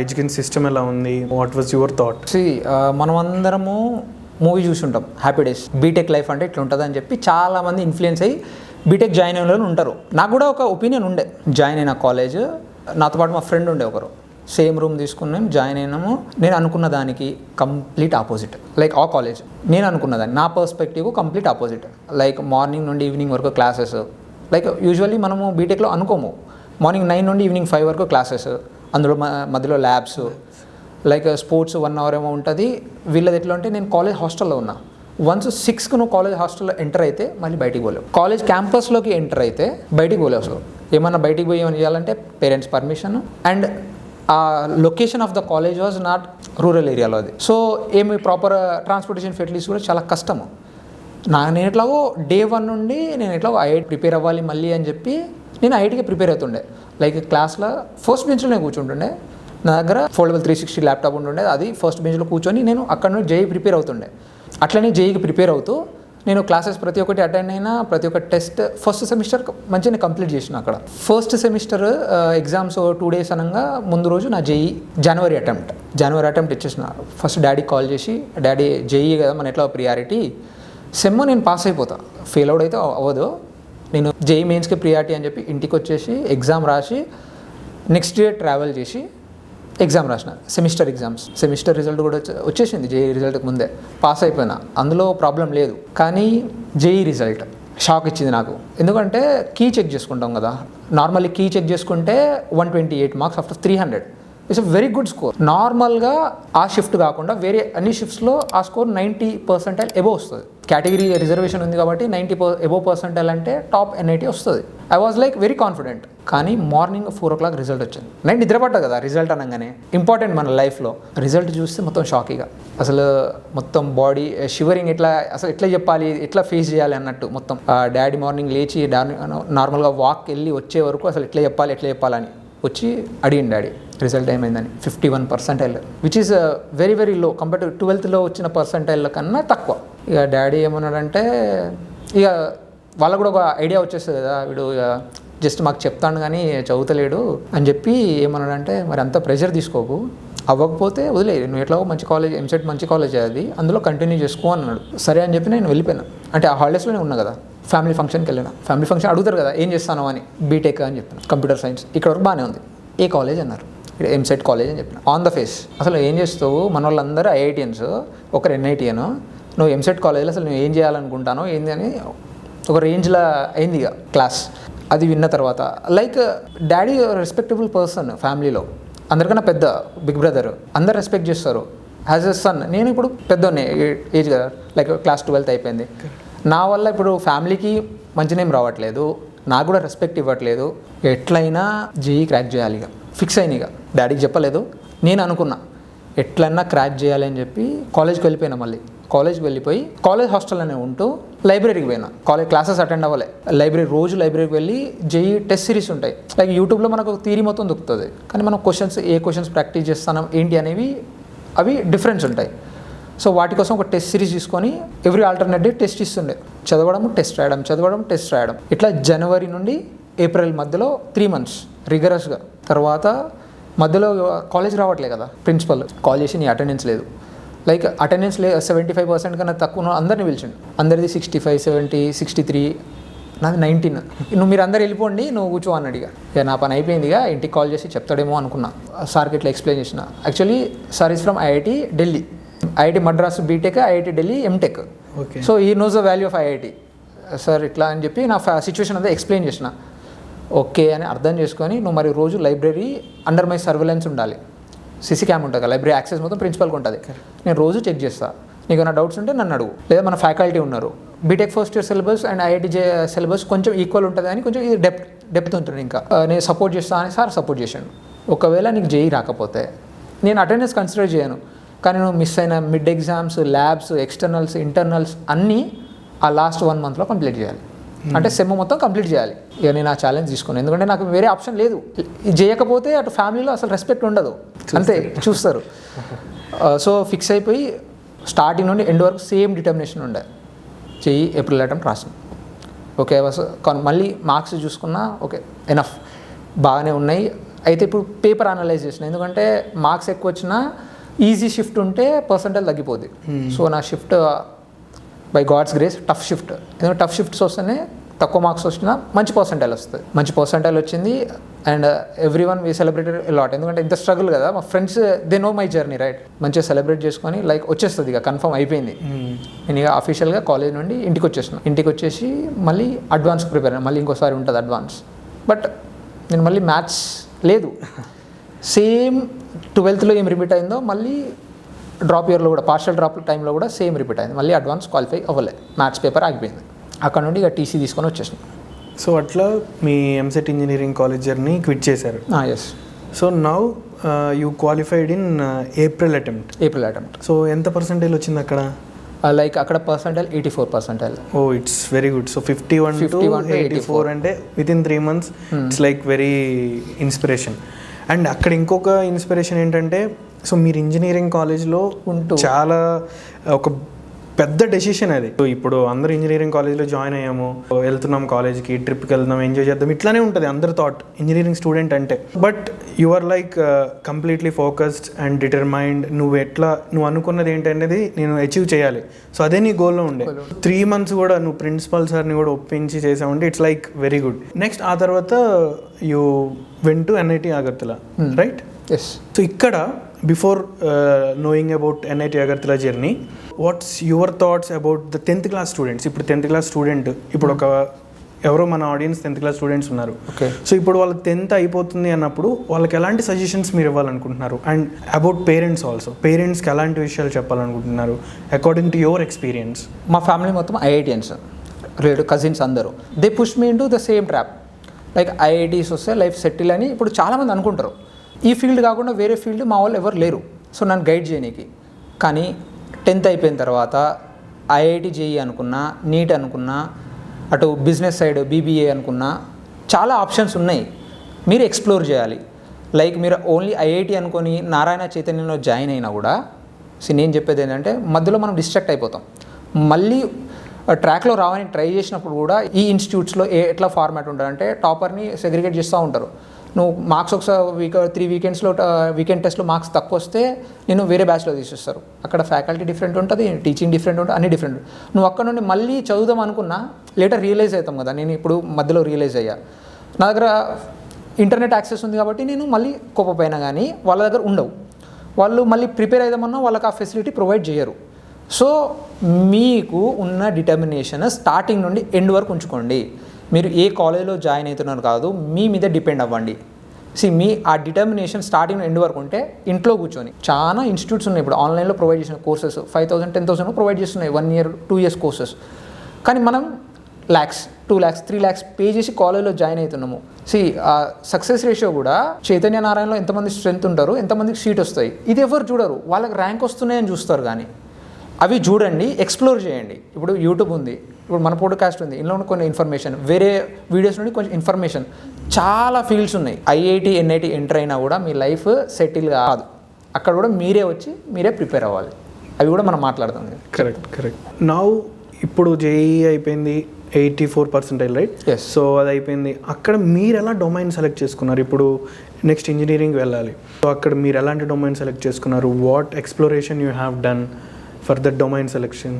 ఎడ్యుకేషన్ సిస్టమ్ ఎలా ఉంది? What was your thought? మనం అందరము మూవీ చూసి ఉంటాం హ్యాపీ డేస్, బీటెక్ లైఫ్ అంటే ఇట్లా ఉంటుంది అని చెప్పి చాలామంది ఇన్ఫ్లుయెన్స్ అయ్యి బీటెక్ జాయిన్ అయిన వాళ్ళు ఉంటారు. నాకు కూడా ఒక ఒపీనియన్ ఉండే, జాయిన్ అయిన కాలేజ్, నాతో పాటు మా ఫ్రెండ్ ఉండే ఒకరు, సేమ్ రూమ్ తీసుకున్నాం, జాయిన్ అయినాము. నేను అనుకున్న దానికి కంప్లీట్ ఆపోజిట్. లైక్ ఆ కాలేజ్ నేను అనుకున్న దాన్ని, నా perspective complete opposite. Like morning నుండి ఈవినింగ్ వరకు క్లాసెస్. లైక్ యూజువల్లీ మనము బీటెక్లో అనుకోము, మార్నింగ్ 9 నుండి ఈవినింగ్ 5 వరకు క్లాసెస్, అందులో మధ్యలో ల్యాబ్స్, లైక్ స్పోర్ట్స్ 1 hour ఏమో ఉంటుంది. వీళ్ళది ఎట్లా అంటే నేను కాలేజ్ హాస్టల్లో ఉన్నా, వన్స్ 6కి నువ్వు కాలేజ్ హాస్టల్లో ఎంటర్ అయితే మళ్ళీ బయటికి పోలేవు. కాలేజ్ క్యాంపస్లోకి ఎంటర్ అయితే బయటికి పోలేవు. అసలు ఏమన్నా బయటికి పోయి ఏమైనా చేయాలంటే పేరెంట్స్ పర్మిషన్, అండ్ ఆ location of the college was not rural ఏరియాలో అది. సో ఏమి ప్రాపర్ ట్రాన్స్పోర్టేషన్ ఫెసిలిటీస్ కూడా చాలా కష్టము. నేను ఎట్లాగో డే 1 నుండి నేను ఎట్లాగో ఐఐటి ప్రిపేర్ అవ్వాలి మళ్ళీ అని చెప్పి నేను ఐఐటికి ప్రిపేర్ అవుతుండే. లైక్ క్లాస్లో ఫస్ట్ బెంచ్లో నేను కూర్చుంటుండే, నా దగ్గర ఫోల్డబుల్ 360 ల్యాప్టాప్ ఉంటుండే, అది ఫస్ట్ బెంచ్లో కూర్చొని నేను అక్కడ నుండి జేఈ ప్రిపేర్ అవుతుండే. అట్లనే జేఈకి ప్రిపేర్ అవుతూ నేను క్లాసెస్ ప్రతి ఒక్కటి అటెండ్ అయినా, ప్రతి ఒక్క టెస్ట్ ఫస్ట్ సెమిస్టర్ మంచిగా కంప్లీట్ చేసిన. అక్కడ ఫస్ట్ సెమిస్టర్ ఎగ్జామ్స్ 2 days అనగా ముందు రోజు నా జేఈ జనవరి అటెంప్ట్ ఇచ్చేసిన. ఫస్ట్ డాడీ కాల్ చేసి, డాడీ జేఈ కదా మన ఎట్లా ప్రియారిటీ, సెమ్ నేను పాస్ అయిపోతా, ఫెయిల్ అవుట్ అయితే అవ్వదు, నేను జేఈ మెయిన్స్కి ప్రియారిటీ అని చెప్పి ఇంటికి వచ్చేసి ఎగ్జామ్ రాసి నెక్స్ట్ డే ట్రావెల్ చేసి ఎగ్జామ్ రాసిన. సెమిస్టర్ రిజల్ట్ కూడా వచ్చేసింది, జేఈ రిజల్ట్కి ముందే పాస్ అయిపోయినా, అందులో ప్రాబ్లం లేదు. కానీ జేఈ రిజల్ట్ షాక్ ఇచ్చింది నాకు. ఎందుకంటే కీ చెక్ చేసుకుంటాం కదా, నార్మల్లీ కీ చెక్ చేసుకుంటే 128 marks after 300. It's a very good score. నార్మల్గా ఆ షిఫ్ట్ కాకుండా వేరే అన్ని షిఫ్ట్స్లో ఆ స్కోర్ 90% ఎబో వస్తుంది. కేటగిరీ రిజర్వేషన్ ఉంది కాబట్టి 90% అంటే టాప్ NIT వస్తుంది. I was like very confident. కానీ మార్నింగ్ 4 o'clock రిజల్ట్ వచ్చింది. నేను నిద్రపడ్డా కదా రిజల్ట్ అనగానే, ఇంపార్టెంట్ మన లైఫ్లో. రిజల్ట్ చూస్తే మొత్తం షాకీగా, అసలు మొత్తం బాడీ షివరింగ్, అసలు ఎట్లా చెప్పాలి, ఎట్లా ఫేస్ చేయాలి అన్నట్టు మొత్తం. డాడీ మార్నింగ్ లేచి నార్మల్గా వాక్ వెళ్ళి వచ్చే వరకు అసలు ఎట్లా చెప్పాలని వచ్చి అడిగింది డాడీ రిజల్ట్ ఏమైందని. 51% which is very very low compare to 12th వచ్చిన పర్సంటైల్ కన్నా తక్కువ. ఇక డాడీ ఏమన్నాడంటే, ఇక వాళ్ళకు కూడా ఒక ఐడియా వచ్చేస్తుంది కదా, వీడు ఇక జస్ట్ మాకు చెప్తాను కానీ చదువుతలేడు అని చెప్పి ఏమన్నాడంటే, మరి అంత ప్రెషర్ తీసుకోకు, అవ్వకపోతే వదిలే, నువ్వు ఎట్లా మంచి కాలేజ్, ఎంసెట్ మంచి కాలేజ్ అది, అందులో కంటిన్యూ చేసుకో అన్నాడు. సరే అని చెప్పి నేను వెళ్ళిపోయాను. అంటే ఆ హాలిడేస్లోనే ఉన్నా కదా, ఫ్యామిలీ ఫంక్షన్కి వెళ్ళిన. ఫ్యామిలీ ఫంక్షన్ అడుగుతారు కదా ఏం చేస్తాను అని, బీటెక్ అని చెప్పిన, కంప్యూటర్ సైన్స్. ఇక్కడ వరకు బాగానే ఉంది. ఏ కాలేజ్ అన్నారు, ఇక్కడ ఎంసెట్ కాలేజ్ అని చెప్పిన. ఆన్ ద ఫేస్ అసలు ఏం చేస్తావు, మన వాళ్ళందరూ IITians, ఒకరు NITian, నువ్వు ఎంసెట్ కాలేజ్లో అసలు నువ్వు ఏం చేయాలనుకుంటానో ఏంది అని ఒక రేంజ్లో అయింది ఇక క్లాస్. అది విన్న తర్వాత లైక్ డాడీ రెస్పెక్టబుల్ పర్సన్, ఫ్యామిలీలో అందరికన్నా పెద్ద, బిగ్ బ్రదర్, అందరు రెస్పెక్ట్ చేస్తారు యాజ్ ఎ సన్. నేను ఇప్పుడు పెద్దోనే ఏజ్ కదా, లైక్ క్లాస్ 12th అయిపోయింది. నా వల్ల ఇప్పుడు ఫ్యామిలీకి మంచి నేమ్ రావట్లేదు, నాకు కూడా రెస్పెక్ట్ ఇవ్వట్లేదు. ఎట్లయినా JEE క్రాక్ చేయాలి ఇక, ఫిక్స్ అయిన. ఇక డాడీకి చెప్పలేదు, నేను అనుకున్నా ఎట్లయినా క్రాక్ చేయాలి అని చెప్పి కాలేజ్కి వెళ్ళిపోయినా. మళ్ళీ కాలేజ్కి వెళ్ళిపోయి కాలేజ్ హాస్టల్లోనే ఉంటూ లైబ్రరీకి పోయినా. కాలేజ్ క్లాసెస్ అటెండ్ అవ్వలే, రోజు లైబ్రరీకి వెళ్ళి JEE టెస్ట్ సిరీస్ ఉంటాయి. లైక్ యూట్యూబ్లో మనకు థియరీ మొత్తం దొరుకుతుంది, కానీ మనం ఏ క్వశ్చన్స్ ప్రాక్టీస్ చేస్తాం ఏంటి అనేవి అవి డిఫరెన్స్ ఉంటాయి. సో వాటి కోసం ఒక టెస్ట్ సిరీస్ తీసుకొని ఎవ్రీ ఆల్టర్నేట్ డే టెస్ట్ ఇస్తుండే, చదవడం టెస్ట్ రాయడం. ఇట్లా జనవరి నుండి ఏప్రిల్ మధ్యలో 3 months రిగరస్గా. తర్వాత మధ్యలో కాలేజ్ రావట్లే కదా, ప్రిన్సిపల్ కాల్ చేసి నీ అటెండెన్స్ లేదు, లైక్ అటెండెన్స్ 75% కన్నా తక్కువ అందరిని పిలిచిండు. అందరిది 65, 70, 63, నాది 19. మీరు అందరు వెళ్ళిపోండి, నువ్వు కూర్చో అన్నాడు. ఇక నా పని అయిపోయింది. ఇక ఇంటికి కాల్ చేసి చెప్తాడేమో అనుకున్నా. సార్కి ఇట్లా ఎక్స్ప్లెయిన్ చేసిన. Actually sir is from IIT Delhi, IIT Madras B Tech, IIT Delhi M Tech. So ఈ knows the value of IIT. Sir ఇట్లా అని చెప్పి నా సిచ్యువేషన్ అంతా ఎక్స్ప్లెయిన్ చేసిన. ఓకే అని అర్థం చేసుకొని, నువ్వు మరి రోజు లైబ్రరీ అండర్ మై సర్వేలెన్స్ ఉండాలి, CC క్యామ్ ఉంటుంది కదా, లైబ్రరీ యాక్సెస్ మొత్తం ప్రిన్సిపల్కి ఉంటుంది. నేను రోజు చెక్ చేస్తాను, నీకు ఏమైనా డౌట్స్ ఉంటే నన్ను అడుగు, లేదా మన ఫ్యాకల్టీ ఉన్నారు. BTech first year syllabus and IIT syllabus కొంచెం ఈక్వల్ ఉంటుంది అని కొంచెం ఇది డెప్త్ ఉంటుంది. ఇంకా నేను సపోర్ట్ చేస్తాను అని సార్ సపోర్ట్ చేశాను. ఒకవేళ నీకు JEE రాకపోతే నేను అటెండెన్స్ కన్సిడర్ చేయను, కానీ నువ్వు మిస్ అయిన mid exams, labs, externals, internals అన్నీ ఆ లాస్ట్ 1 monthలో కంప్లీట్ చేయాలి. అంటే సెమ్ మొత్తం కంప్లీట్ చేయాలి. ఇక నేను ఆ ఛాలెంజ్ తీసుకున్నాను, ఎందుకంటే నాకు వేరే ఆప్షన్ లేదు. ఇది చేయకపోతే అటు ఫ్యామిలీలో అసలు రెస్పెక్ట్ ఉండదు, అంతే చూస్తారు. సో ఫిక్స్ అయిపోయి స్టార్టింగ్ నుండి ఎండ్ వరకు సేమ్ డిటర్మినేషన్ ఉండే. JEE ఏప్రిల్ అటెంప్ట్ రాసాను. ఓకే మళ్ళీ మార్క్స్ చూసుకున్నా, ఓకే ఎనఫ్ బాగానే ఉన్నాయి. అయితే ఇప్పుడు పేపర్ అనలైజ్ చేసిన, ఎందుకంటే మార్క్స్ ఎక్కువ వచ్చినా ఈజీ షిఫ్ట్ ఉంటే పర్సంటేజ్ తగ్గిపోద్ది. సో నా shift by God's grace tough shift, ఎందుకంటే టఫ్ షిఫ్ట్స్ వస్తేనే తక్కువ మార్క్స్ వచ్చినా మంచి పర్సంటైల్ వస్తుంది. మంచి పర్సంటైల్ వచ్చింది. And everyone we celebrated lot, ఎందుకంటే ఇంత స్ట్రగుల్ కదా. మా friends they know my journey right, మంచిగా సెలబ్రేట్ చేసుకొని లైక్ వచ్చేస్తుంది, ఇక కన్ఫర్మ్ అయిపోయింది. నేను ఇక అఫీషియల్గా కాలేజ్ నుండి ఇంటికి వచ్చేసి మళ్ళీ అడ్వాన్స్ ప్రిపేర్ అయ్యాను. మళ్ళీ ఇంకోసారి ఉంటుంది అడ్వాన్స్. బట్ నేను మళ్ళీ మ్యాథ్స్ లేదు, సేమ్ 12thలో ఏం రిపీట్ అయిందో మళ్ళీ డ్రాప్ ఇయర్లో కూడా, పార్షల్ డ్రాప్ టైంలో కూడా సేమ్ రిపీట్ అయింది. మళ్ళీ అడ్వాన్స్ క్వాలిఫై అవ్వలేదు, మ్యాథ్స్ పేపర్ ఆగిపోయింది. అక్కడ నుండి ఇక TC తీసుకొని వచ్చేసాను. సో అట్లా మీ EAMCET engineering college journey quit చేశారు. Yes. So now you qualified in April attempt. So ఎంత పర్సెంటేజ్ వచ్చింది అక్కడ? లైక్ అక్కడ percentile 84%. Oh it's very good. So 51 to 84 అంటే within 3 months it's like very inspiration. And అక్కడ ఇంకొక ఇన్స్పిరేషన్ ఏంటంటే, సో మీరు ఇంజనీరింగ్ కాలేజ్లో ఉంటూ చాలా ఒక పెద్ద డెసిషన్ అది. సో ఇప్పుడు అందరూ ఇంజనీరింగ్ కాలేజ్లో జాయిన్ అయ్యాము, వెళ్తున్నాం కాలేజ్కి, ట్రిప్కి వెళ్దాం, ఎంజాయ్ చేద్దాం, ఇట్లానే ఉంటుంది అందరి థాట్ ఇంజనీరింగ్ స్టూడెంట్ అంటే. But you are like completely focused and determined. నువ్వు అనుకున్నది ఏంటనేది నేను అచీవ్ చేయాలి. సో అదే నీ గోల్లో ఉండే. 3 months కూడా నువ్వు ప్రిన్సిపల్ సార్ని కూడా ఒప్పించి చేసావంటే it's like very good. Next ఆ తర్వాత you went to NIT Agartala, right? Yes. So ఇక్కడ before knowing about NIT Agartala journey, what's your thoughts about the 10th class students? ఇప్పుడు 10th క్లాస్ స్టూడెంట్, ఇప్పుడు ఒక ఎవరో మన ఆడియన్స్ 10th క్లాస్ స్టూడెంట్స్ ఉన్నారు. ఓకే. సో ఇప్పుడు వాళ్ళ 10th అయిపోతుంది అన్నప్పుడు వాళ్ళకి ఎలాంటి సజెషన్స్ మీరు ఇవ్వాలనుకుంటున్నారు? అండ్ అబౌట్ పేరెంట్స్ ఆల్సో, పేరెంట్స్కి ఎలాంటి విషయాలు చెప్పాలనుకుంటున్నారు అకార్డింగ్ టు యువర్ ఎక్స్పీరియన్స్? మా ఫ్యామిలీ మొత్తం IITians, రిలేటివ్ కజిన్స్ అందరూ. They push me into the same trap. Like IITs వస్తే లైఫ్ సెటిల్ అని ఇప్పుడు చాలామంది అనుకుంటారు. ఈ ఫీల్డ్ కాకుండా వేరే ఫీల్డ్ మా వాళ్ళు ఎవరు లేరు, సో నన్ను గైడ్ చేయనీకి. కానీ 10th అయిపోయిన తర్వాత IIT JEE అనుకున్నా, నీట్ అనుకున్నా, అటు బిజినెస్ సైడ్ BBA అనుకున్నా, చాలా ఆప్షన్స్ ఉన్నాయి. మీరు ఎక్స్ప్లోర్ చేయాలి. లైక్ మీరు ఓన్లీ IIT అనుకొని నారాయణ చైతన్యంలో జాయిన్ అయినా కూడా, నేను చెప్పేది ఏంటంటే మధ్యలో మనం డిస్ట్రాక్ట్ అయిపోతాం. మళ్ళీ ట్రాక్లో రావడానికి ట్రై చేసినప్పుడు కూడా ఈ ఇన్స్టిట్యూట్స్లో ఎట్లా ఫార్మాట్ ఉంటుందంటే టాపర్ని సెగ్రిగేట్ చేస్తూ ఉంటారు. నువ్వు మార్క్స్ ఒకసారి 3 వీకెండ్స్లో వీకెండ్ టెస్ట్లో మార్క్స్ తక్కువ వస్తే నేను వేరే బ్యాచ్లో తీసేస్తారు. అక్కడ ఫ్యాకల్టీ డిఫరెంట్ ఉంటుంది, టీచింగ్ డిఫరెంట్ ఉంటుంది, అన్ని డిఫరెంట్. నువ్వు అక్కడ నుండి మళ్ళీ చదువుదాం అనుకున్నా లేటర్ రియలైజ్ అవుతాం కదా. నేను ఇప్పుడు మధ్యలో రియలైజ్ అయ్యా, నా దగ్గర ఇంటర్నెట్ యాక్సెస్ ఉంది కాబట్టి నేను మళ్ళీ కోపపోయినా కానీ వాళ్ళ దగ్గర ఉండవు. వాళ్ళు మళ్ళీ ప్రిపేర్ అవుదామన్నా వాళ్ళకి ఆ ఫెసిలిటీ ప్రొవైడ్ చేయరు. సో మీకు ఉన్న డిటర్మినేషన్ స్టార్టింగ్ నుండి ఎండ్ వరకు ఉంచుకోండి. మీరు ఏ కాలేజ్లో జాయిన్ అవుతున్నారు కాదు, మీ మీద డిపెండ్ అవ్వండి. మీ ఆ డిటర్మినేషన్ స్టార్టింగ్ ఎండ్ వరకు ఉంటే ఇంట్లో కూర్చొని చాలా ఇన్స్టిట్యూట్స్ ఉన్నాయి ఇప్పుడు ఆన్లైన్లో ప్రొవైడ్ చేసిన కోర్సెస్ 5,000 10,000 ప్రొవైడ్ చేస్తున్నాయి 1 year 2 years కోర్సెస్. కానీ మనం lakhs 2 lakhs 3 lakhs పే చేసి కాలేజ్లో జాయిన్ అవుతున్నాము. ఆ సక్సెస్ రేషియో కూడా చైతన్య నారాయణలో ఎంతమంది స్ట్రెంత్ ఉంటారు, ఎంతమందికి సీట్ వస్తాయి, ఇది ఎవరు చూడరు. వాళ్ళకి ర్యాంక్ వస్తున్నాయని చూస్తారు. కానీ అవి చూడండి, ఎక్స్ప్లోర్ చేయండి. ఇప్పుడు యూట్యూబ్ ఉంది, ఇప్పుడు మన పోడ్కాస్ట్ ఉంది, ఇందులో కొన్ని ఇన్ఫర్మేషన్, వేరే వీడియోస్ నుండి కొంచెం ఇన్ఫర్మేషన్, చాలా ఫీల్డ్స్ ఉన్నాయి. IIT NIT ఎంటర్ అయినా కూడా మీ లైఫ్ సెటిల్ కాదు. అక్కడ కూడా మీరే వచ్చి మీరే ప్రిపేర్ అవ్వాలి. అవి కూడా మనం మాట్లాడతాం. కరెక్ట్. నౌ ఇప్పుడు JEE అయిపోయింది, 84% రైట్? Yes. సో అది అయిపోయింది. అక్కడ మీరు ఎలా డొమైన్ సెలెక్ట్ చేసుకున్నారు? ఇప్పుడు నెక్స్ట్ ఇంజనీరింగ్ వెళ్ళాలి, సో అక్కడ మీరు ఎలాంటి డొమైన్ సెలెక్ట్ చేసుకున్నారు? What exploration you have done for that domain selection?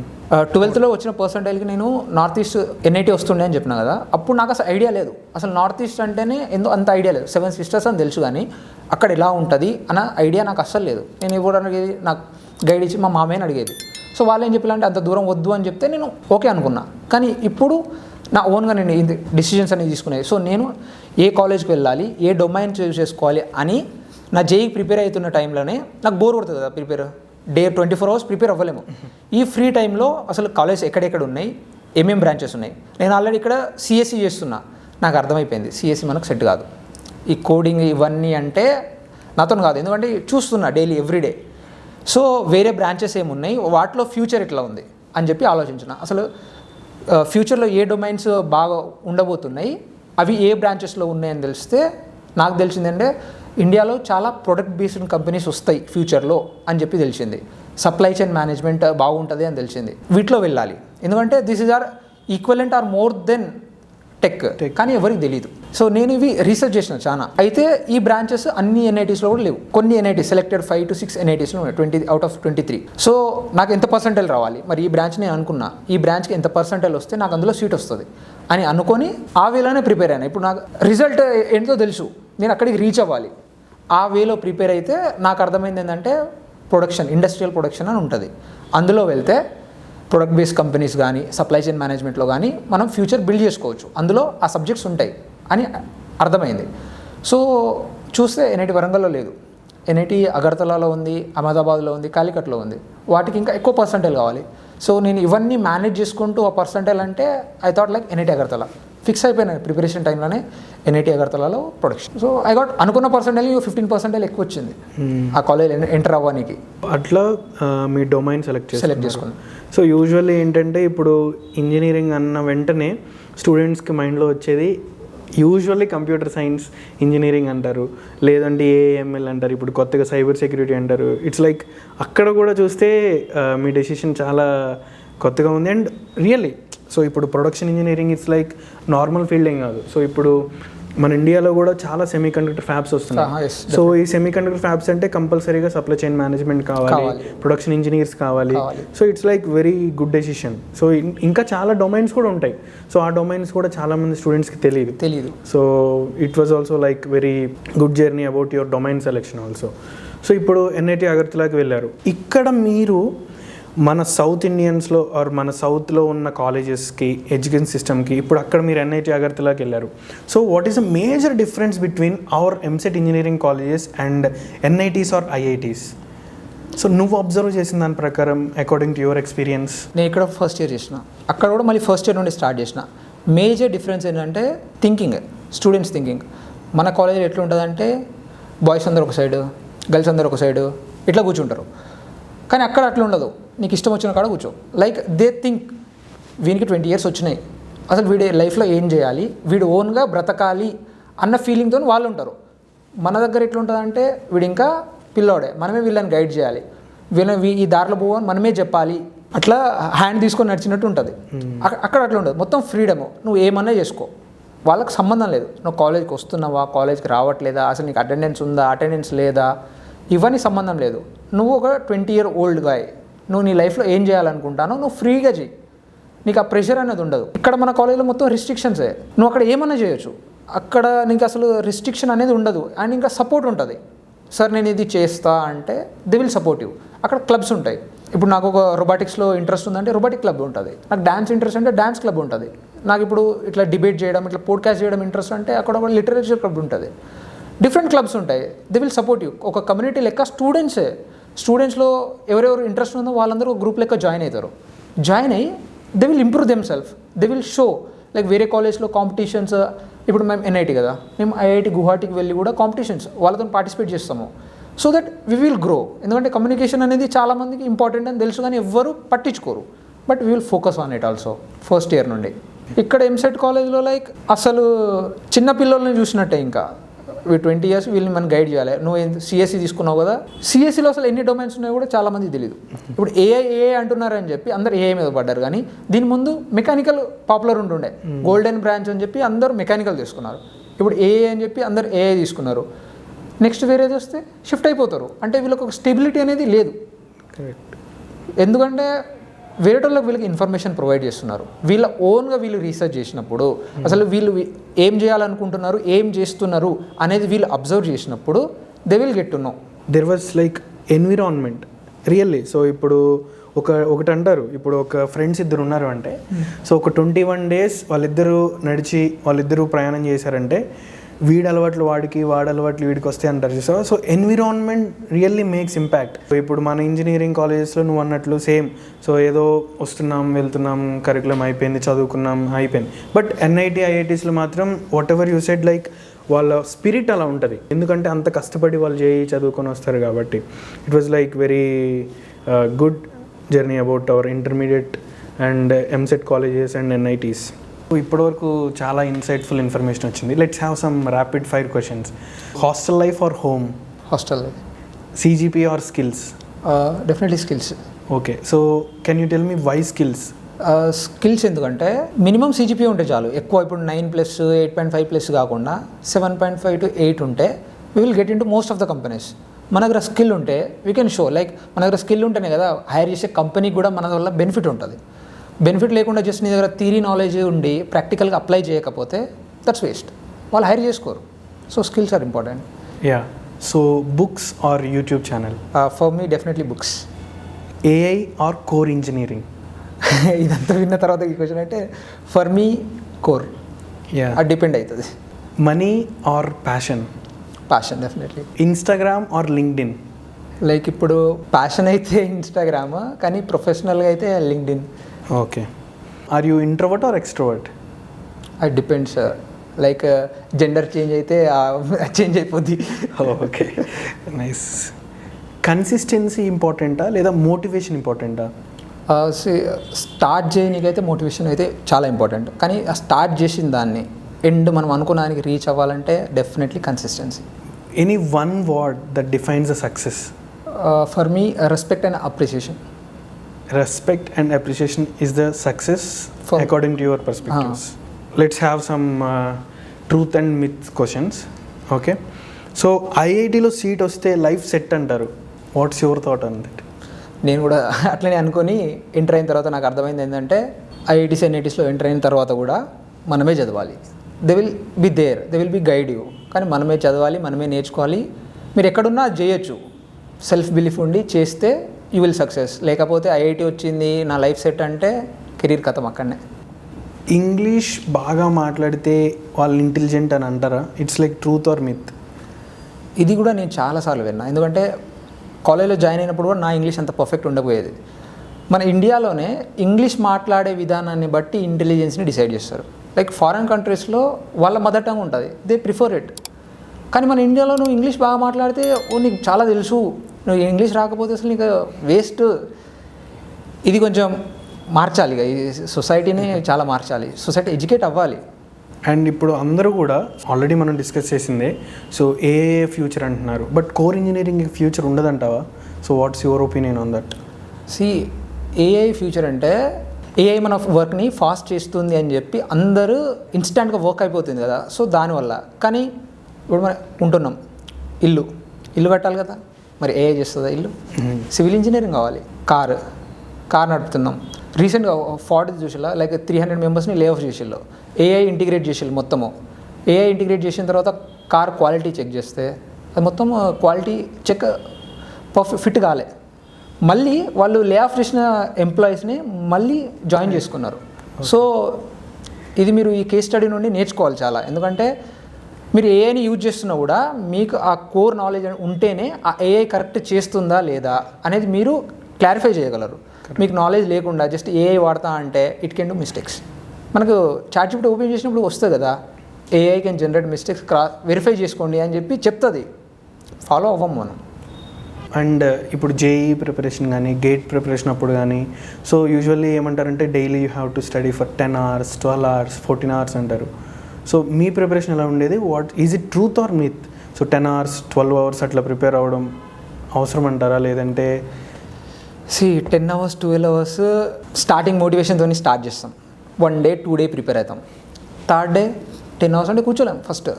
12th వచ్చిన పర్సంటైల్కి నేను నార్త్ ఈస్ట్ NIT వస్తుండే అని చెప్పిన కదా. అప్పుడు నాకు అసలు ఐడియా లేదు, అసలు నార్త్ ఈస్ట్ అంటేనే అంత ఐడియా లేదు. 7 sisters అని తెలుసు, కానీ అక్కడ ఎలా ఉంటుంది అన్న ఐడియా నాకు అస్సలు లేదు. నేను ఇవ్వడానికి నాకు గైడ్ ఇచ్చి మా మామయ్యని అడిగేది. సో వాళ్ళు ఏం చెప్పాలంటే అంత దూరం వద్దు అని చెప్తే నేను ఓకే అనుకున్నా. కానీ ఇప్పుడు నా ఓన్గా నేను ఇది డిసిజన్స్ అనేది తీసుకునేది. సో నేను ఏ కాలేజ్కి వెళ్ళాలి, ఏ డొమైన్ చూస్ చేసుకోవాలి అని నా JEE ప్రిపేర్ అవుతున్న టైంలోనే నాకు బోర్ కొడుతుంది కదా. ప్రిపేర్ 24 hours ప్రిపేర్ అవ్వలేము. ఈ ఫ్రీ టైంలో అసలు కాలేజ్ ఎక్కడెక్కడ ఉన్నాయి, ఏమేం బ్రాంచెస్ ఉన్నాయి. నేను ఆల్రెడీ ఇక్కడ CSE చేస్తున్నా, నాకు అర్థమైపోయింది CSE మనకు సెట్ కాదు. ఈ కోడింగ్ ఇవన్నీ అంటే నాతో కాదు, ఎందుకంటే చూస్తున్నా డైలీ ఎవ్రీడే. సో వేరే బ్రాంచెస్ ఏమున్నాయి, వాటిలో ఫ్యూచర్ ఎట్లా ఉంది అని చెప్పి ఆలోచించిన. అసలు ఫ్యూచర్లో ఏ డొమైన్స్ బాగా ఉండబోతున్నాయి, అవి ఏ బ్రాంచెస్లో ఉన్నాయని తెలిస్తే నాకు తెలిసిందంటే ఇండియాలో చాలా ప్రొడక్ట్ బేస్డ్ కంపెనీస్ వస్తాయి ఫ్యూచర్లో అని చెప్పి తెలిసింది. సప్లై చైన్ మేనేజ్మెంట్ బాగుంటుంది అని తెలిసింది. వీటిలో వెళ్ళాలి, ఎందుకంటే this is or equivalent or more than tech, కానీ ఎవరికి తెలియదు. సో నేను ఇవి రీసెర్చ్ చేసిన చాలా. అయితే ఈ బ్రాంచెస్ అన్ని NITsలో కూడా లేవు. కొన్ని NIT సెలెక్టెడ్ 5 to 6 NITsలో ఉన్నాయి, 20 out of 23. సో నాకు ఎంత పర్సెంటైల్ రావాలి, మరి ఈ బ్రాంచ్ నేను అనుకున్నా, ఈ బ్రాంచ్కి ఎంత పర్సెంటైల్ వస్తే నాకు అందులో సీట్ వస్తుంది అని అనుకొని ఆ వేలోనే ప్రిపేర్ అయినా. ఇప్పుడు నాకు రిజల్ట్ ఏంటో తెలుసు, నేను అక్కడికి రీచ్ అవ్వాలి. ఆ వేలో ప్రిపేర్ అయితే నాకు అర్థమైంది ఏంటంటే ప్రొడక్షన్, ఇండస్ట్రియల్ ప్రొడక్షన్ అని ఉంటుంది. అందులో వెళ్తే ప్రొడక్ట్ బేస్డ్ కంపెనీస్ కానీ సప్లై చైన్ మేనేజ్మెంట్లో కానీ మనం ఫ్యూచర్ బిల్డ్ చేసుకోవచ్చు, అందులో ఆ సబ్జెక్ట్స్ ఉంటాయి అని అర్థమైంది. సో చూస్తే NIT వరంగల్లో లేదు, NIT అగర్తలాలో ఉంది, అహ్మదాబాద్లో ఉంది, కాలికట్లో ఉంది. వాటికి ఇంకా ఎక్కువ పర్సెంటైల్ కావాలి. సో నేను ఇవన్నీ మేనేజ్ చేసుకుంటూ ఆ పర్సెంటైల్ అంటే I thought like NIT Agartala fix అయిపోయినాయి. ప్రిపరేషన్ టైంలోనే NIT అగర్తలలో ప్రొడక్షన్. సో ఐ గాట్ అనుకున్న పర్సెంటైల్ 15% ఎక్కువ వచ్చింది ఆ కాలేజ్ ఎంటర్ అవ్వడానికి. అట్లా మీ డొమైన్ సెలెక్ట్ చేసుకున్నాను. సో యూజువల్లీ ఏంటంటే ఇప్పుడు ఇంజనీరింగ్ అన్న వెంటనే స్టూడెంట్స్కి మైండ్లో వచ్చేది యూజువల్లీ కంప్యూటర్ సైన్స్ ఇంజనీరింగ్ అంటారు, లేదంటే AML అంటారు, ఇప్పుడు కొత్తగా సైబర్ సెక్యూరిటీ అంటారు. ఇట్స్ లైక్ అక్కడ కూడా చూస్తే మీ డెసిషన్ చాలా కొత్తగా ఉంది. అండ్ రియల్లీ సో ఇప్పుడు production engineering it's like normal field ఏం కాదు. సో ఇప్పుడు మన ఇండియాలో కూడా చాలా సెమీ కండక్టర్ ఫ్యాబ్స్ వస్తున్నాయి. సో ఈ సెమీ కండక్టర్ ఫ్యాబ్స్ అంటే కంపల్సరీగా సప్లై చైన్ మేనేజ్మెంట్ కావాలి, ప్రొడక్షన్ ఇంజనీర్స్ కావాలి. So it's like very good decision. So ఇంకా చాలా డొమైన్స్ కూడా ఉంటాయి. సో ఆ డొమైన్స్ కూడా చాలా మంది స్టూడెంట్స్కి తెలియదు. So it was also like very good journey about your domain selection also. So ఇప్పుడు ఎన్ఐటి అగర్తలాకి వెళ్ళారు. ఇక్కడ మీరు మన సౌత్ ఇండియన్స్లో ఆర్ మన సౌత్లో ఉన్న కాలేజెస్కి ఎడ్యుకేషన్ సిస్టమ్కి ఇప్పుడు అక్కడ మీరు ఎన్ఐటి అగర్తలాకి వెళ్ళారు. So what is the major difference between our EAMCET engineering colleges and NITs or IITs? So నువ్వు అబ్జర్వ్ చేసిన దాని ప్రకారం అకార్డింగ్ టు యువర్ ఎక్స్పీరియన్స్. నేను ఇక్కడ ఫస్ట్ ఇయర్ చేసిన, అక్కడ కూడా మళ్ళీ ఫస్ట్ ఇయర్ నుండి స్టార్ట్ చేసిన. మేజర్ డిఫరెన్స్ ఏంటంటే థింకింగ్, స్టూడెంట్స్ థింకింగ్. మన కాలేజీలో ఎట్లా ఉంటుందంటే బాయ్స్ అందరు ఒక సైడు, గర్ల్స్ అందరు ఒక సైడు, ఇట్లా కూర్చుంటారు. కానీ అక్కడ అట్లా ఉండదు, నీకు ఇష్టం వచ్చిన కాడ కూర్చో. లైక్ దే థింక్ వీనికి 20 years వచ్చినాయి, అసలు వీడి లైఫ్లో ఏం చేయాలి, వీడు ఓన్గా బ్రతకాలి అన్న ఫీలింగ్తో వాళ్ళు ఉంటారు. మన దగ్గర ఎట్లా ఉంటుందంటే వీడు ఇంకా పిల్లోడే, మనమే వీళ్ళని గైడ్ చేయాలి, వీళ్ళని ఈ దారిలో పోవని మనమే చెప్పాలి, అట్లా హ్యాండ్ తీసుకొని నడిచినట్టు ఉంటుంది. అక్కడ అట్లా ఉండదు, మొత్తం ఫ్రీడము, నువ్వు ఏమన్నా చేసుకో, వాళ్ళకి సంబంధం లేదు. నువ్వు కాలేజ్కి వస్తున్నావా, కాలేజ్కి రావట్లేదా, అసలు నీకు అటెండెన్స్ ఉందా, అటెండెన్స్ లేదా, ఇవన్నీ సంబంధం లేదు. నువ్వు ఒక 20 year old గాయ్, నువ్వు నీ లైఫ్లో ఏం చేయాలనుకుంటానో నువ్వు ఫ్రీగా చెయ్యి, నీకు ఆ ప్రెషర్ అనేది ఉండదు. ఇక్కడ మన కాలేజీలో మొత్తం రిస్ట్రిక్షన్సే, నువ్వు అక్కడ ఏమన్నా చేయొచ్చు, అక్కడ నీకు అసలు రిస్ట్రిక్షన్ అనేది ఉండదు. అండ్ ఇంకా సపోర్ట్ ఉంటుంది. సార్ నేను ఇది చేస్తా అంటే దే విల్ సపోర్ట్ యూ. అక్కడ క్లబ్స్ ఉంటాయి. ఇప్పుడు నాకు ఒక రొబాటిక్స్లో ఇంట్రెస్ట్ ఉందంటే రొబాటిక్ క్లబ్ ఉంటుంది, నాకు డ్యాన్స్ ఇంట్రెస్ట్ అంటే డ్యాన్స్ క్లబ్ ఉంటుంది, నాకు ఇప్పుడు ఇట్లా డిబేట్ చేయడం, ఇట్లా పోడ్కాస్ట్ చేయడం ఇంట్రెస్ట్ అంటే అక్కడ ఒక లిటరేచర్ క్లబ్ ఉంటుంది. డిఫరెంట్ క్లబ్స్ ఉంటాయి, దే విల్ సపోర్ట్ యూ. ఒక కమ్యూనిటీ లెక్క స్టూడెంట్స్లో ఎవరెవరు ఇంట్రెస్ట్ ఉందో వాళ్ళందరూ ఒక గ్రూప్ లెక్క జాయిన్ అవుతారు. జాయిన్ అయ్యి they will improve them self, they will show. Like వేరే కాలేజ్లో కాంపిటీషన్స్, ఇప్పుడు మేము ఎన్ఐటి కదా, మేము ఐఐటి గువాహటికి వెళ్ళి కూడా కాంపిటీషన్స్ వాళ్ళతో పార్టిసిపేట్ చేస్తాము. So that we will grow. ఎందుకంటే కమ్యూనికేషన్ అనేది చాలామందికి ఇంపార్టెంట్ అని తెలుసు, కానీ ఎవ్వరూ పట్టించుకోరు. But we will focus on it also first year నుండి. ఇక్కడ ఎంసెట్ కాలేజ్లో లైక్ అసలు చిన్న పిల్లల్ని చూసినట్టే, ఇంకా 20 years వీళ్ళని మనం గైడ్ చేయాలి. నువ్వు సిఎస్సి తీసుకున్నావు కదా, సిఎస్సిలో అసలు ఎన్ని డొమైన్స్ ఉన్నాయో కూడా చాలామందికి తెలియదు. ఇప్పుడు ఏఐ అంటున్నారని చెప్పి అందరు ఏఐ మీద పడ్డారు, కానీ దీని ముందు మెకానికల్ పాపులర్ ఉంటుండే, గోల్డెన్ బ్రాంచ్ అని చెప్పి అందరూ మెకానికల్ తీసుకున్నారు. ఇప్పుడు ఏఐ అని చెప్పి అందరు ఏఐ తీసుకున్నారు. నెక్స్ట్ వేరేది వస్తే షిఫ్ట్ అయిపోతారు. అంటే వీళ్ళకి ఒక స్టెబిలిటీ అనేది లేదు. ఎందుకంటే వేరేటోళ్ళకి వీళ్ళకి ఇన్ఫర్మేషన్ ప్రొవైడ్ చేస్తున్నారు, వీళ్ళ ఓన్గా వీళ్ళు రీసెర్చ్ చేసినప్పుడు అసలు వీళ్ళు ఏం చేయాలనుకుంటున్నారు, ఏం చేస్తున్నారు అనేది వీళ్ళు అబ్జర్వ్ చేసినప్పుడు they will get to know. There was like environment really. So ఇప్పుడు ఒకటి అంటారు, ఇప్పుడు ఒక ఫ్రెండ్స్ ఇద్దరు ఉన్నారు అంటే, సో ఒక 21 days వాళ్ళిద్దరూ ప్రయాణం చేశారంటే వీడి అలవాట్లు వాడికి, వాడి అలవాట్లు వీడికి వస్తాయి అంటారు చూసావా. So environment really makes impact. ఇప్పుడు మన ఇంజనీరింగ్ కాలేజెస్లో నువ్వు అన్నట్లు సేమ్, సో ఏదో వస్తున్నాం వెళ్తున్నాం, కరికులం అయిపోయింది, చదువుకున్నాం అయిపోయింది. బట్ ఎన్ఐటి ఐఐటీస్లో మాత్రం whatever you said, like వాళ్ళ స్పిరిట్ అలా ఉంటుంది, ఎందుకంటే అంత కష్టపడి వాళ్ళు చదువుకొని వస్తారు కాబట్టి. It was like very good journey about our intermediate and EAMCET colleges and NITs. ఇప్పటివరకు చాలా ఇన్సైట్ఫుల్ ఇన్ఫర్మేషన్ వచ్చింది. Let's have some rapid fire questions. Hostel life or home? Hostel. CGPA or skills? Definitely skills. Okay, so can you tell me why skills? Skills ఎందుకంటే మినిమం సిజిపి ఉంటే చాలు. ఎక్కువ ఇప్పుడు 9+, 8.5+ కాకుండా 7.5 to 8 ఉంటే we will get in to most of the companies. మన దగ్గర స్కిల్ ఉంటే వీ కెన్ షో. లైక్ మన దగ్గర స్కిల్ ఉంటేనే కదా హైర్ చేసే కంపెనీకి కూడా మన వల్ల బెనిఫిట్ ఉంటుంది. బెనిఫిట్ లేకుండా జస్ట్ నీ దగ్గర థియరీ నాలెడ్జ్ ఉండి ప్రాక్టికల్గా అప్లై చేయకపోతే దట్స్ వేస్ట్, వాళ్ళు హైర్ చేసుకోరు. So skills are important. Yeah, so books or YouTube channel? For me definitely books. AI or core engineering? ఇదంతా విన్న తర్వాత ఈ క్వశ్చన్ అంటే ఫర్ మీ కోర్. యా, అది డిపెండ్ అవుతుంది. Money or passion? Passion definitely. Instagram or LinkedIn? Like ఇప్పుడు ప్యాషన్ అయితే ఇన్స్టాగ్రామ్, కానీ ప్రొఫెషనల్గా అయితే LinkedIn. Okay, are you introvert or extrovert? అది డిపెండ్స్. లైక్ జెండర్ చేంజ్ అయితే చేంజ్ అయిపోద్ది. Okay, nice. కన్సిస్టెన్సీ ఇంపార్టెంటా లేదా మోటివేషన్ ఇంపార్టెంటా? స్టార్ట్ చేయడానికైతే మోటివేషన్ అయితే చాలా ఇంపార్టెంట్, కానీ ఆ స్టార్ట్ చేసిన దాన్ని ఎండ్ మనం అనుకున్న దానికి రీచ్ అవ్వాలంటే definitely consistency. Any one word that defines the success? For me respect and appreciation. Respect and appreciation is the success according to your perspectives. Let's have some truth and myth questions. Okay, so IITలో సీట్ వస్తే లైఫ్ సెట్ అంటారు. What's your thought on that? నేను కూడా అట్లనే అనుకొని ఎంటర్ అయిన తర్వాత నాకు అర్థమైంది ఏంటంటే ఐఐటీస్ ఎన్ఐటీస్లో ఎంటర్ అయిన తర్వాత కూడా మనమే చదవాలి. They will be there, they will be guide you, కానీ మనమే చదవాలి, మనమే నేర్చుకోవాలి. మీరు ఎక్కడున్నా చేయొచ్చు, సెల్ఫ్ బిలీఫ్ ఉండి చేస్తే యూ విల్ సక్సెస్. లేకపోతే ఐఐటి వచ్చింది నా లైఫ్ సెట్ అంటే కెరీర్ కథం అక్కడనే. ఇంగ్లీష్ బాగా మాట్లాడితే వాళ్ళు ఇంటెలిజెంట్ అని అంటారా? It's like truth or myth? ఇది కూడా నేను చాలాసార్లు విన్నా. ఎందుకంటే కాలేజ్లో జాయిన్ అయినప్పుడు కూడా నా ఇంగ్లీష్ అంత పర్ఫెక్ట్ ఉండకపోయేది. మన ఇండియాలోనే ఇంగ్లీష్ మాట్లాడే విధానాన్ని బట్టి ఇంటెలిజెన్స్ని డిసైడ్ చేస్తారు. లైక్ ఫారిన్ కంట్రీస్లో వాళ్ళ మదర్ టంగ్ ఉంటుంది, దే ప్రిఫర్ ఇట్. కానీ మన ఇండియాలో నువ్వు ఇంగ్లీష్ బాగా మాట్లాడితే నీకు చాలా తెలుసు, నువ్వు ఇంగ్లీష్ రాకపోతే అసలు నీకు వేస్ట్. ఇది కొంచెం మార్చాలి, ఈ సొసైటీని చాలా మార్చాలి, సొసైటీ ఎడ్యుకేట్ అవ్వాలి. అండ్ ఇప్పుడు అందరూ కూడా ఆల్రెడీ మనం డిస్కస్ చేసిందే, సో ఏఏ ఫ్యూచర్ అంటున్నారు, బట్ కోర్ ఇంజనీరింగ్ ఫ్యూచర్ ఉండదంటావా? So what's your opinion on that? AI future అంటే ఏఐ మన వర్క్ని ఫాస్ట్ చేస్తుంది అని చెప్పి అందరూ ఇన్స్టెంట్గా వర్క్ అయిపోతుంది కదా, సో దానివల్ల. కానీ ఇప్పుడు మనం ఉంటున్నాం, ఇల్లు కట్టాలి కదా, మరి ఏఐ చేస్తుందా ఇల్లు? సివిల్ ఇంజనీరింగ్ కావాలి. కార్ నడుపుతున్నాం. రీసెంట్గా ఫార్డ్ చూసిలా లైక్ 300 మెంబర్స్ని లే ఆఫ్ చేసిళ్ళు. ఏఐ ఇంటిగ్రేట్ చేసిళ్ళు మొత్తము. ఏఐ ఇంటిగ్రేట్ చేసిన తర్వాత కార్ క్వాలిటీ చెక్ చేస్తే అది మొత్తం క్వాలిటీ చెక్ ఫిట్ కాలే. మళ్ళీ వాళ్ళు లే ఆఫ్ చేసిన ఎంప్లాయీస్ని మళ్ళీ జాయిన్ చేసుకున్నారు. సో ఇది మీరు ఈ కేస్ స్టడీ నుండి నేర్చుకోవాలి చాలా. ఎందుకంటే మీరు ఏఐని యూజ్ చేస్తున్నా కూడా మీకు ఆ కోర్ నాలెడ్జ్ ఉంటేనే ఆ ఏఐ కరెక్ట్ చేస్తుందా లేదా అనేది మీరు క్లారిఫై చేయగలరు. మీకు నాలెడ్జ్ లేకుండా జస్ట్ ఏఐ వాడతా అంటే ఇట్ కెన్ డూ మిస్టేక్స్. మనకు చాట్‌జిపిటి ఓపెన్ చేసినప్పుడు వస్తుంది కదా, AI can generate mistakes, verify చేసుకోండి అని చెప్పి చెప్తుంది. ఫాలో అవ్వం మనం. అండ్ ఇప్పుడు జేఈ ప్రిపరేషన్ కానీ గేట్ ప్రిపరేషన్ అప్పుడు కానీ సో యూజువల్లీ ఏమంటారంటే daily you have to study for 10 hours, 12 hours, 14 hours అంటారు. సో మీ ప్రిపరేషన్ ఎలా ఉండేది? What is it truth or myth? So 10 hours, 12 hours అట్లా ప్రిపేర్ అవ్వడం అవసరం అంటారా? లేదంటే 10 hours, 12 hours స్టార్టింగ్ మోటివేషన్తో స్టార్ట్ చేస్తాం. 1 day, 2 day ప్రిపేర్ అవుతాం. థర్డ్ డే 10 hours అంటే కూర్చోలేం. ఫస్ట్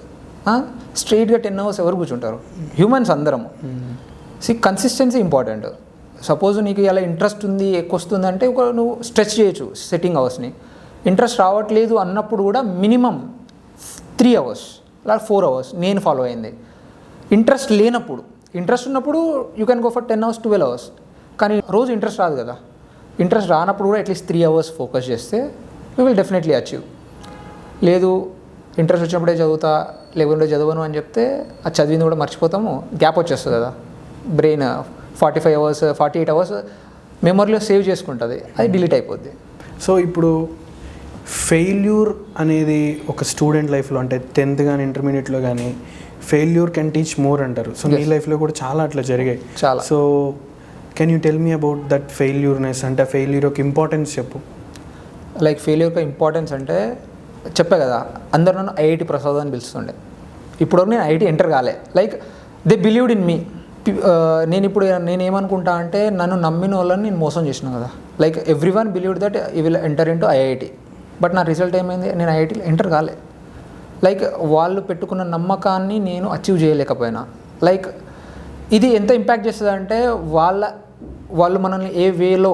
స్ట్రైట్గా 10 hours ఎవరు కూర్చుంటారు? హ్యూమన్స్ అందరం. Consistency important. సపోజ్ నీకు ఇలా ఇంట్రెస్ట్ ఉంది, ఎక్కువ వస్తుంది అంటే నువ్వు స్ట్రెచ్ చేయొచ్చు సెట్టింగ్ అవర్స్ని. ఇంట్రెస్ట్ రావట్లేదు అన్నప్పుడు కూడా మినిమం 3 hours లేదా 4 hours నేను ఫాలో అయింది. ఇంట్రెస్ట్ లేనప్పుడు, ఇంట్రెస్ట్ ఉన్నప్పుడు you can go for 10 hours, 12 hours. కానీ రోజు ఇంట్రెస్ట్ రాదు కదా. ఇంట్రెస్ట్ రానప్పుడు కూడా అట్లీస్ట్ 3 hours ఫోకస్ చేస్తే యూ విల్ డెఫినెట్లీ అచీవ్. లేదు ఇంట్రెస్ట్ వచ్చినప్పుడే చదువుతా, లేకుంటే చదవను అని చెప్తే అది చదివింది కూడా మర్చిపోతాము, గ్యాప్ వచ్చేస్తుంది కదా. బ్రెయిన్ 45 hours, 48 hours మెమరీలో సేవ్ చేసుకుంటుంది, అది డిలీట్ అయిపోద్ది. సో ఇప్పుడు ఫెయిల్యూర్ అనేది ఒక స్టూడెంట్ లైఫ్లో అంటే 10th కానీ ఇంటర్మీడియట్లో కానీ ఫెయిల్యూర్ కెన్ టీచ్ మోర్ అంటారు. సో మీ లైఫ్లో కూడా చాలా అట్లా జరిగాయి. చాలా. So can you tell me about that ఫెయిల్యూర్నెస్? అంటే ఫెయిల్యూర్ యొక్క ఇంపార్టెన్స్ చెప్పు. లైక్ ఫెయిల్యూర్ యొక్క ఇంపార్టెన్స్ అంటే చెప్పే కదా, అందరు నన్ను ఐఐటి ప్రసాద్ అని పిలుస్తుండే. ఇప్పటివరకు నేను ఐఐటి ఎంటర్ కాలే. Like they believed in me. నేను ఏమనుకుంటా అంటే నన్ను నమ్మిన వాళ్ళని నేను మోసం చేసిన కదా. Like every one believed that you will enter into IIT. But నా రిజల్ట్ ఏమైంది, నేను ఐఐటీలో ఎంటర్ కాలే. లైక్ వాళ్ళు పెట్టుకున్న నమ్మకాన్ని నేను అచీవ్ చేయలేకపోయినా. లైక్ ఇది ఎంత ఇంపాక్ట్ చేస్తుంది అంటే వాళ్ళు మనల్ని ఏ వేలో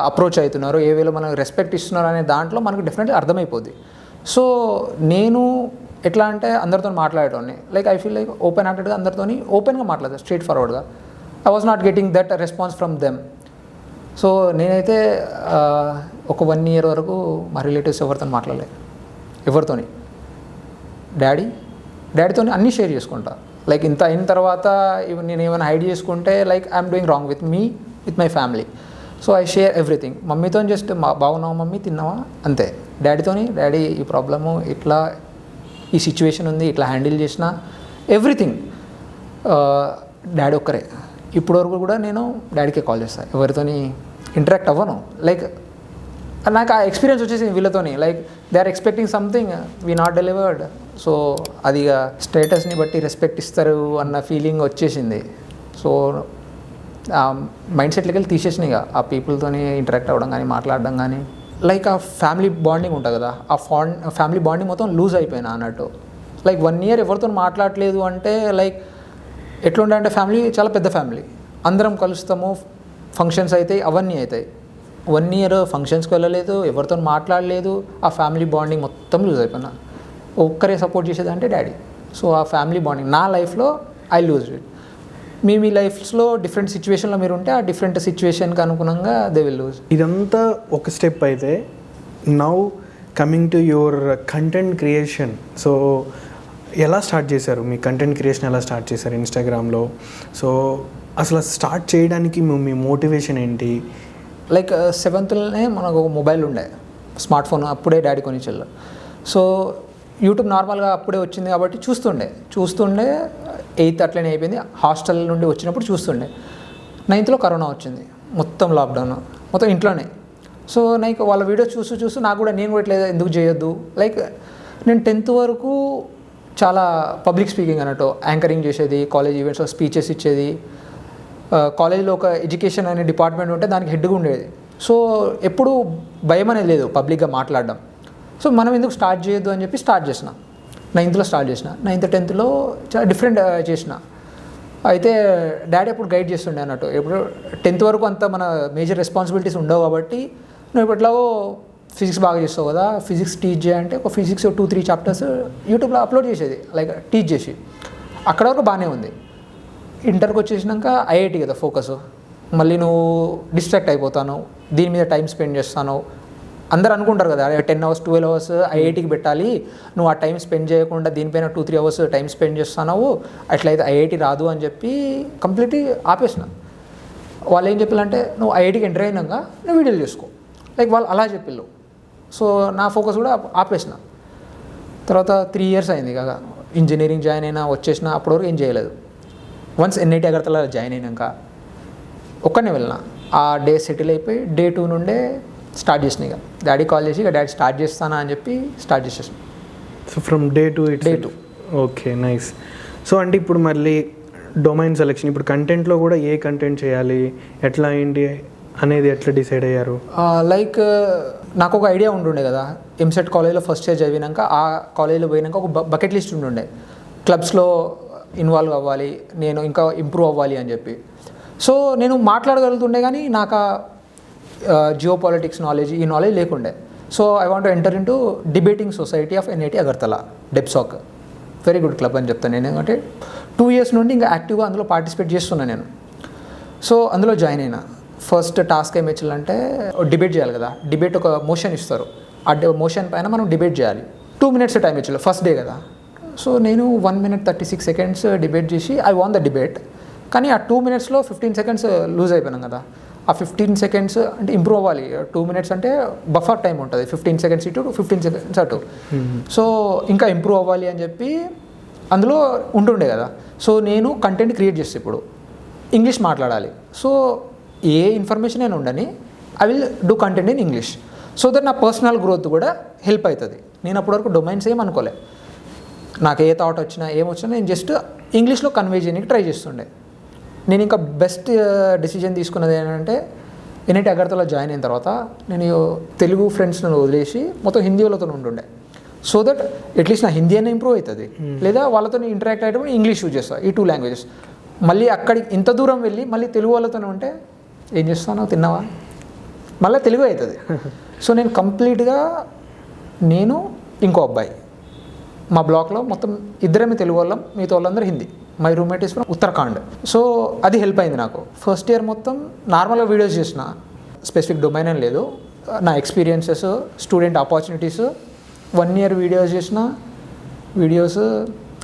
అప్రోచ్ అవుతున్నారు, ఏ వేలో మనకు రెస్పెక్ట్ ఇస్తున్నారు అనే దాంట్లో మనకు డెఫినెట్లీ అర్థమైపోద్ది. సో నేను ఎట్లా అంటే అందరితో మాట్లాడేటోని. Like I feel like open హార్టెడ్గా అందరితో ఓపెన్గా మాట్లాడతాను, స్ట్రైట్ ఫార్వర్డ్గా. I was not getting that response from them. So నేనైతే ఒక 1 year వరకు మా రిలేటివ్స్ ఎవరితో మాట్లాడలేదు, ఎవరితోని. డాడీతో అన్నీ షేర్ చేసుకుంటా. లైక్ ఇంత అయిన తర్వాత నేను ఏమైనా హైడ్ చేసుకుంటే like I'm doing wrong with my family. So I share everything. మమ్మీతో జస్ట్ బాగున్నావా మమ్మీ, తిన్నావా, అంతే. డాడీ ఈ ప్రాబ్లము ఇట్లా, ఈ సిచ్యువేషన్ ఉంది, ఇట్లా హ్యాండిల్ చేసిన ఎవ్రీథింగ్ డాడీ ఒక్కరే. ఇప్పటివరకు కూడా నేను డాడీకే కాల్ చేస్తాను, ఎవరితోని ఇంటరాక్ట్ అవ్వను. లైక్ నాకు ఆ ఎక్స్పీరియన్స్ వచ్చేసింది వీళ్ళతోని. Like they are expecting something, we not delivered. So అది ఇక స్టేటస్ని బట్టి రెస్పెక్ట్ ఇస్తారు అన్న ఫీలింగ్ వచ్చేసింది. సో ఆ మైండ్ సెట్లకి వెళ్ళి తీసేసిన ఇక ఆ పీపుల్తోని ఇంటరాక్ట్ అవ్వడం కానీ మాట్లాడడం కానీ. లైక్ ఆ ఫ్యామిలీ బాండింగ్ ఉంటుంది కదా, ఆ ఫ్యామిలీ బాండింగ్ మొత్తం లూజ్ అయిపోయినా అన్నట్టు. లైక్ 1 year ఎవరితో మాట్లాడలేదు అంటే లైక్ ఎట్లుండే అంటే ఫ్యామిలీ చాలా పెద్ద ఫ్యామిలీ, అందరం కలుస్తాము, ఫంక్షన్స్ అవుతాయి, అవన్నీ అవుతాయి. 1 year ఫంక్షన్స్కి వెళ్ళలేదు, ఎవరితో మాట్లాడలేదు, ఆ ఫ్యామిలీ బాండింగ్ మొత్తం లూజ్ అయిపోయినా. ఒక్కరే సపోర్ట్ చేసేది అంటే డాడీ. సో ఆ ఫ్యామిలీ బాండింగ్ నా లైఫ్లో ఐ లూజ్ ఇట్. మీ లైఫ్స్లో డిఫరెంట్ సిచ్యువేషన్లో మీరు ఉంటే ఆ డిఫరెంట్ సిచ్యువేషన్కి అనుగుణంగా దే విల్ లూజ్. ఇదంతా ఒక స్టెప్ అయితే now coming to your content creation. So ఎలా స్టార్ట్ చేశారు, మీ కంటెంట్ క్రియేషన్ ఎలా స్టార్ట్ చేశారు ఇన్స్టాగ్రామ్లో? సో అసలు స్టార్ట్ చేయడానికి మీ మోటివేషన్ ఏంటి? లైక్ 7th మనకు మొబైల్ ఉండే, స్మార్ట్ ఫోన్ అప్పుడే డాడీ కొనిచ్చారు. సో యూట్యూబ్ నార్మల్గా అప్పుడే వచ్చింది కాబట్టి చూస్తుండే 8th అట్లనే అయిపోయింది. హాస్టల్ నుండి వచ్చినప్పుడు చూస్తుండే. 9th కరోనా వచ్చింది, మొత్తం లాక్డౌన్, మొత్తం ఇంట్లోనే. సో నాకు వాళ్ళ వీడియోస్ చూస్తూ నేను కూడా ఇట్లా ఎందుకు చేయొద్దు. లైక్ నేను 10th వరకు చాలా పబ్లిక్ స్పీకింగ్ అన్నట్టు యాంకరింగ్ చేసేది, కాలేజ్ ఈవెంట్స్లో స్పీచెస్ ఇచ్చేది. కాలేజ్లో ఒక ఎడ్యుకేషన్ అనే డిపార్ట్మెంట్ ఉంటే దానికి హెడ్గా ఉండేది. సో ఎప్పుడూ భయం అనేది లేదు పబ్లిక్గా మాట్లాడడం. సో మనం ఎందుకు స్టార్ట్ చేయొద్దు అని చెప్పి స్టార్ట్ చేసిన. 9th స్టార్ట్ చేసిన. 9th 10th చాలా డిఫరెంట్ చేసిన. అయితే డాడీ అప్పుడు గైడ్ చేస్తుండే అన్నట్టు. ఎప్పుడు 10th వరకు అంత మన మేజర్ రెస్పాన్సిబిలిటీస్ ఉండవు కాబట్టి నువ్వు ఇప్పట్లాగో ఫిజిక్స్ బాగా చేస్తావు కదా, ఫిజిక్స్ టీచ్ చేయాలంటే ఒక ఫిజిక్స్ 2-3 చాప్టర్స్ యూట్యూబ్లో అప్లోడ్ చేసేది, లైక్ టీచ్ చేసి. అక్కడ వరకు బాగానే ఉంది. ఇంటర్కి వచ్చేసినాక ఐఐటి కదా ఫోకస్, మళ్ళీ నువ్వు డిస్ట్రాక్ట్ అయిపోతాను, దీని మీద టైం స్పెండ్ చేస్తాను. అందరు అనుకుంటారు కదా 10 hours 12 hours ఐఐటికి పెట్టాలి, నువ్వు ఆ టైం స్పెండ్ చేయకుండా దీనిపైన 2-3 hours టైం స్పెండ్ చేస్తున్నావు, అట్లయితే ఐఐటి రాదు అని చెప్పి కంప్లీట్లీ ఆపేసిన. వాళ్ళు ఏం చెప్పాలంటే నువ్వు ఐఐటికి ఎంటర్ అయినాక నువ్వు వీడియోలు చేసుకో, లైక్ వాళ్ళు అలా చెప్పిళ్ళు. సో నా ఫోకస్ కూడా ఆపేసిన. తర్వాత 3 years అయింది కదా ఇంజనీరింగ్ జాయిన్ అయినా వచ్చేసిన. అప్పటివరకు ఏం చేయలేదు. వన్స్ ఎన్ఐటి అగర్తల జాయిన్ అయినాక ఒక్కనే వెళ్ళిన. ఆ డే సెటిల్ అయిపోయి Day 2 నుండే స్టార్ట్ చేసిన. ఇక డాడీ కాల్ చేసి డాడీ స్టార్ట్ చేస్తానా అని చెప్పి స్టార్ట్ చేసేసాను. So from Day 2 okay, nice. So అంటే ఇప్పుడు మళ్ళీ డొమైన్ సెలెక్షన్, ఇప్పుడు కంటెంట్లో కూడా ఏ కంటెంట్ చేయాలి, ఎట్లా ఏంటి అనేది ఎట్లా డిసైడ్ అయ్యారు? లైక్ నాకు ఒక ఐడియా ఉంటుండే కదా, ఎంసెట్ కాలేజ్లో ఫస్ట్ ఇయర్ చదివినాక ఆ కాలేజ్లో పోయినాక ఒక బకెట్ లిస్ట్ ఉంటుండే, క్లబ్స్లో ఇన్వాల్వ్ అవ్వాలి, నేను ఇంకా ఇంప్రూవ్ అవ్వాలి అని చెప్పి. సో నేను మాట్లాడగలుగుతుండే కానీ నాకు జియో పాలిటిక్స్ నాలెడ్జ్, ఈ నాలెడ్జ్ లేకుండే. So I want enter into debating society of NIT Agartala, డెప్సాక్. వెరీ గుడ్ క్లబ్ అని చెప్తాను నేను, ఎందుకంటే 2 years నుండి ఇంకా యాక్టివ్గా అందులో పార్టిసిపేట్ చేస్తున్నాను నేను. సో అందులో జాయిన్ అయినా. ఫస్ట్ టాస్క్ ఏం ఇచ్చాలంటే డిబేట్ చేయాలి కదా, డిబేట్ ఒక మోషన్ ఇస్తారు, ఆ మోషన్ పైన మనం డిబేట్ చేయాలి. 2 minutes టైం ఇచ్చారు, ఫస్ట్ డే కదా. సో నేను 1 minute 36 seconds డిబేట్ చేసి ఐ వాన్ ద డిబేట్. కానీ ఆ 2 minutesలో 15 seconds లూజ్ అయిపోయినాం కదా. ఆ 15 seconds అంటే ఇంప్రూవ్ అవ్వాలి. 2 minutes అంటే బఫర్ టైం ఉంటుంది, 15 seconds ఇటు 15 seconds అటు. సో ఇంకా ఇంప్రూవ్ అవ్వాలి అని చెప్పి అందులో ఉంటుండే కదా. సో నేను కంటెంట్ క్రియేట్ చేస్తే ఇప్పుడు ఇంగ్లీష్ మాట్లాడాలి. సో ఏ ఇన్ఫర్మేషన్ అయినా ఉండని I will do content in English. So that నా పర్సనల్ గ్రోత్ కూడా హెల్ప్ అవుతుంది. నేను అప్పటివరకు డొమైన్స్ ఏం అనుకోలే. నాకు ఏ థాట్ వచ్చినా ఏమొచ్చినా నేను జస్ట్ ఇంగ్లీష్లో కన్వే చేయడానికి ట్రై చేస్తుండే. నేను ఇంకా బెస్ట్ డెసిజన్ తీసుకున్నది ఏంటంటే ఎన్ఐటి అగర్తల జాయిన్ అయిన తర్వాత నేను తెలుగు ఫ్రెండ్స్ని వదిలేసి మొత్తం హిందీ వాళ్ళతో ఉంటుండే. సో దట్ అట్లీస్ట్ నా హిందీ అయినా ఇంప్రూవ్ అవుతుంది, లేదా వాళ్ళతో ఇంటరాక్ట్ అయ్యేటప్పుడు ఇంగ్లీష్ యూజ్ చేస్తాను, ఈ 2 languages. మళ్ళీ అక్కడికి ఇంత దూరం వెళ్ళి మళ్ళీ తెలుగు వాళ్ళతోనే ఉంటే ఏం చేస్తానో తిన్నావా, మళ్ళీ తెలుగు అవుతుంది. సో నేను కంప్లీట్గా నేను ఇంకో అబ్బాయి మా బ్లాక్లో మొత్తం ఇద్దరమే తెలుగు వాళ్ళం, మిగతా వాళ్ళందరూ Hindi. My roommate is from Uttarakhand. So అది హెల్ప్ అయింది నాకు. ఫస్ట్ ఇయర్ మొత్తం నార్మల్గా వీడియోస్ చేసిన, స్పెసిఫిక్ డొమైన్ అని లేదు. నా experiences, student opportunities, 1 year videos చేసిన వీడియోస్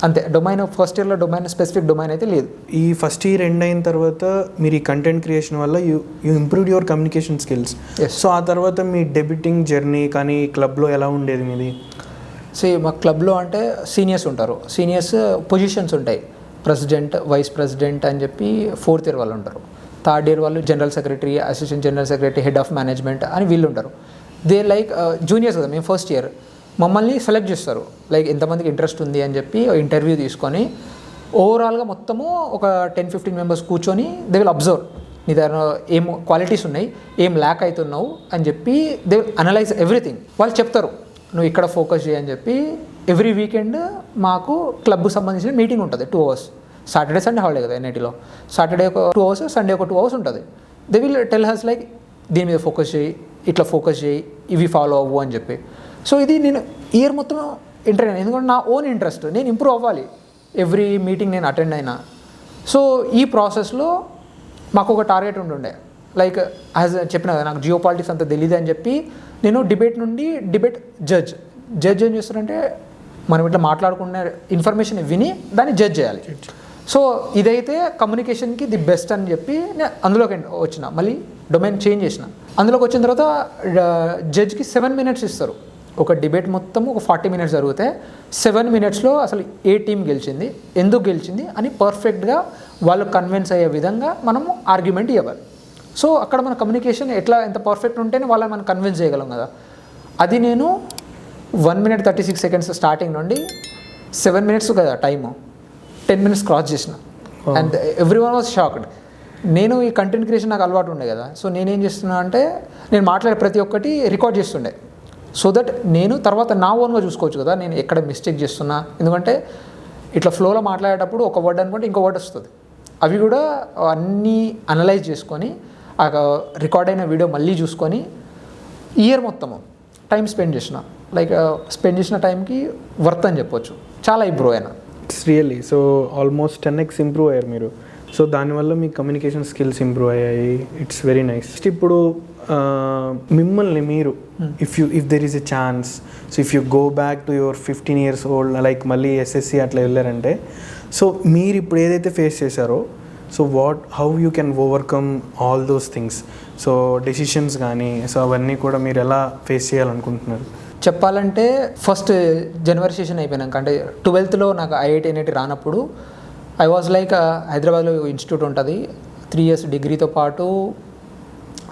అంతే. డొమైన్ ఫస్ట్ ఇయర్లో డొమైన్ స్పెసిఫిక్ డొమైన్ అయితే లేదు. ఈ ఫస్ట్ ఇయర్ ఎండ్ అయిన తర్వాత మీరు ఈ కంటెంట్ క్రియేషన్ వల్ల you improved your communication skills. So ఆ తర్వాత మీ డెబ్యూటింగ్ జర్నీ కానీ క్లబ్లో ఎలా ఉండేది మీది? మా క్లబ్లో అంటే సీనియర్స్ ఉంటారు, సీనియర్స్ పొజిషన్స్ ఉంటాయి, ప్రెసిడెంట్, వైస్ ప్రెసిడెంట్ అని చెప్పి 4th year వాళ్ళు ఉంటారు. 3rd year వాళ్ళు general secretary, assistant general secretary, head of management అని వీళ్ళు ఉంటారు. దే లైక్ జూనియర్స్ కదా, మేము ఫస్ట్ ఇయర్. మమ్మల్ని సెలెక్ట్ చేస్తారు, లైక్ ఎంతమందికి ఇంట్రెస్ట్ ఉంది అని చెప్పి ఇంటర్వ్యూ తీసుకొని ఓవరాల్గా మొత్తము ఒక 10-15 members కూర్చొని దే విల్ అబ్జర్వ్ నీ దగ్గర ఏం క్వాలిటీస్ ఉన్నాయి, ఏం ల్యాక్ అవుతున్నావు అని చెప్పి దే విల్ అనలైజ్ ఎవ్రీథింగ్. వాళ్ళు చెప్తారు నువ్వు ఇక్కడ ఫోకస్ చేయని చెప్పి. ఎవ్రీ వీకెండ్ మాకు క్లబ్కు సంబంధించిన మీటింగ్ ఉంటుంది, 2 hours. సాటర్డే సండే హాలిడే కదా ఎన్ఐటీలో. సాటర్డే ఒక 2 hours, సండే ఒక 2 hours ఉంటుంది. They will tell has like దీని మీద ఫోకస్ చేయి, ఇట్లా ఫోకస్ చేయి, ఇవి ఫాలో అవ్వు అని చెప్పి. సో ఇది నేను ఇయర్ మొత్తం ఎంటర్ అయినా, ఎందుకంటే నా ఓన్ ఇంట్రెస్ట్, నేను ఇంప్రూవ్ అవ్వాలి. ఎవ్రీ మీటింగ్ నేను అటెండ్ అయినా. సో ఈ ప్రాసెస్లో మాకు ఒక టార్గెట్ ఉంటుండే, లైక్ యాజ్ చెప్పిన కదా నాకు జియో పాలిటిక్స్ అంత తెలియదు అని చెప్పి నేను డిబేట్ నుండి జడ్జ్ ఏం చేస్తారంటే మనం ఇట్లా మాట్లాడుకునే ఇన్ఫర్మేషన్ విని దాన్ని జడ్జ్ చేయాలి. సో ఇదైతే కమ్యూనికేషన్కి ది బెస్ట్ అని చెప్పి నేను అందులోకి వచ్చిన, మళ్ళీ డొమైన్ చేంజ్ చేసిన. అందులోకి వచ్చిన తర్వాత జడ్జ్కి 7 minutes ఇస్తారు. ఒక డిబేట్ మొత్తం ఒక 40 minutes జరిగితే 7 minutesలో అసలు ఏ టీం గెలిచింది, ఎందుకు గెలిచింది అని పర్ఫెక్ట్గా వాళ్ళు కన్విన్స్ అయ్యే విధంగా మనము ఆర్గ్యుమెంట్ ఇవ్వాలి. సో అక్కడ మన కమ్యూనికేషన్ ఎంత పర్ఫెక్ట్ ఉంటేనే వాళ్ళని మనం కన్విన్స్ చేయగలం కదా. అది నేను 1 minute 36 seconds స్టార్టింగ్ నుండి 7 minutes కదా టైము, 10 minutes క్రాస్ చేసిన. And every one was shocked. నేను ఈ కంటెంట్ క్రియేషన్ నాకు అలవాటు ఉండే కదా, సో నేనేం చేస్తున్నా అంటే నేను మాట్లాడే ప్రతి ఒక్కటి రికార్డ్ చేస్తుండే, సో దట్ నేను తర్వాత నా ఓన్గా చూసుకోవచ్చు కదా నేను ఎక్కడ మిస్టేక్ చేస్తున్నా. ఎందుకంటే ఇట్లా ఫ్లోలో మాట్లాడేటప్పుడు ఒక వర్డ్ అనుకుంటే ఇంకో వర్డ్ వస్తుంది, అవి కూడా అన్నీ అనలైజ్ చేసుకొని ఆ రికార్డ్ అయిన వీడియో మళ్ళీ చూసుకొని ఇయర్ మొత్తము టైం స్పెండ్ చేసిన. లైక్ స్పెండ్ చేసిన టైంకి వర్త్ అని చెప్పొచ్చు, చాలా ఇంప్రూవ్ అయినా. It's really so almost 10x improve అయ్యారు మీరు. సో దానివల్ల మీ కమ్యూనికేషన్ స్కిల్స్ ఇంప్రూవ్ అయ్యాయి. It's very nice. ఇప్పుడు మిమ్మల్ని మీరు if there is a chance, so if you go back to your 15 years old like మళ్ళీ SSC అట్లా వెళ్ళారంటే, సో మీరు ఇప్పుడు ఏదైతే ఫేస్ చేశారో, so how you can overcome all those things, so decisions కానీ సో అవన్నీ కూడా మీరు ఎలా ఫేస్ చేయాలనుకుంటున్నారు? చెప్పాలంటే ఫస్ట్ జనవరి సెషన్ అయిపోయినాక అంటే 12th నాకు IIT NIT రానప్పుడు ఐ వాజ్ లైక్ హైదరాబాద్లో ఇన్స్టిట్యూట్ ఉంటుంది 3 years డిగ్రీతో పాటు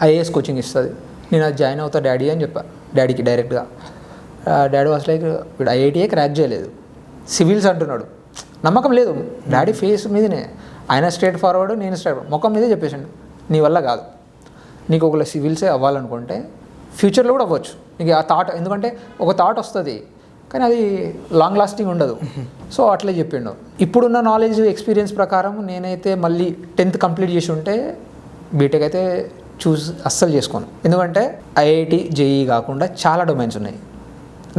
IAS కోచింగ్ ఇస్తుంది, నేను అది జాయిన్ అవుతా డాడీ అని చెప్పాను డాడీకి డైరెక్ట్గా. డాడీ వాజ్ లైక్ వీడు IITయే క్రాక్ చేయలేదు, సివిల్స్ అంటున్నాడు. నమ్మకం లేదు డాడీ ఫేస్ మీదనే, ఆయన స్ట్రేట్ ఫార్వర్డ్ నేను స్ట్రేట్ ముఖం మీదే చెప్పేసాడు నీ వల్ల కాదు, నీకు ఒకవేళ సివిల్సే అవ్వాలనుకుంటే ఫ్యూచర్లో కూడా అవ్వచ్చు నీకు ఆ థాట్, ఎందుకంటే ఒక థాట్ వస్తుంది కానీ అది లాంగ్ లాస్టింగ్ ఉండదు. సో అట్లే చెప్పిండు. ఇప్పుడున్న నాలెడ్జ్ ఎక్స్పీరియన్స్ ప్రకారం నేనైతే మళ్ళీ 10th కంప్లీట్ చేసి ఉంటే బీటెక్ అయితే అస్సలు చేసుకోను. ఎందుకంటే IIT JEE కాకుండా చాలా డొమైన్స్ ఉన్నాయి,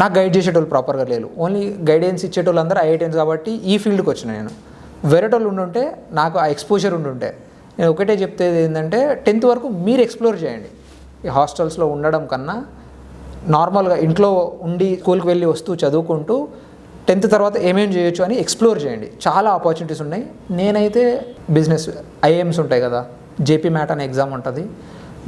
నాకు గైడ్ చేసేటోళ్ళు ప్రాపర్గా లేరు, ఓన్లీ గైడెన్స్ ఇచ్చేటోళ్ళు అందరూ IITians కాబట్టి ఈ ఫీల్డ్కి వచ్చిన నేను. వేరేటోళ్ళు ఉండుంటే నాకు ఆ ఎక్స్పోజర్ ఉండుంటే. నేను ఒకటే చెప్తేది ఏంటంటే 10th వరకు మీరు ఎక్స్ప్లోర్ చేయండి, ఈ హాస్టల్స్లో ఉండడం కన్నా నార్మల్గా ఇంట్లో ఉండి స్కూల్కి వెళ్ళి వస్తూ చదువుకుంటూ 10th తర్వాత ఏమేమి చేయొచ్చు అని ఎక్స్ప్లోర్ చేయండి, చాలా ఆపర్చునిటీస్ ఉన్నాయి. నేనైతే బిజినెస్ IIMs ఉంటాయి కదా, JP MAT అనే ఎగ్జామ్ ఉంటుంది,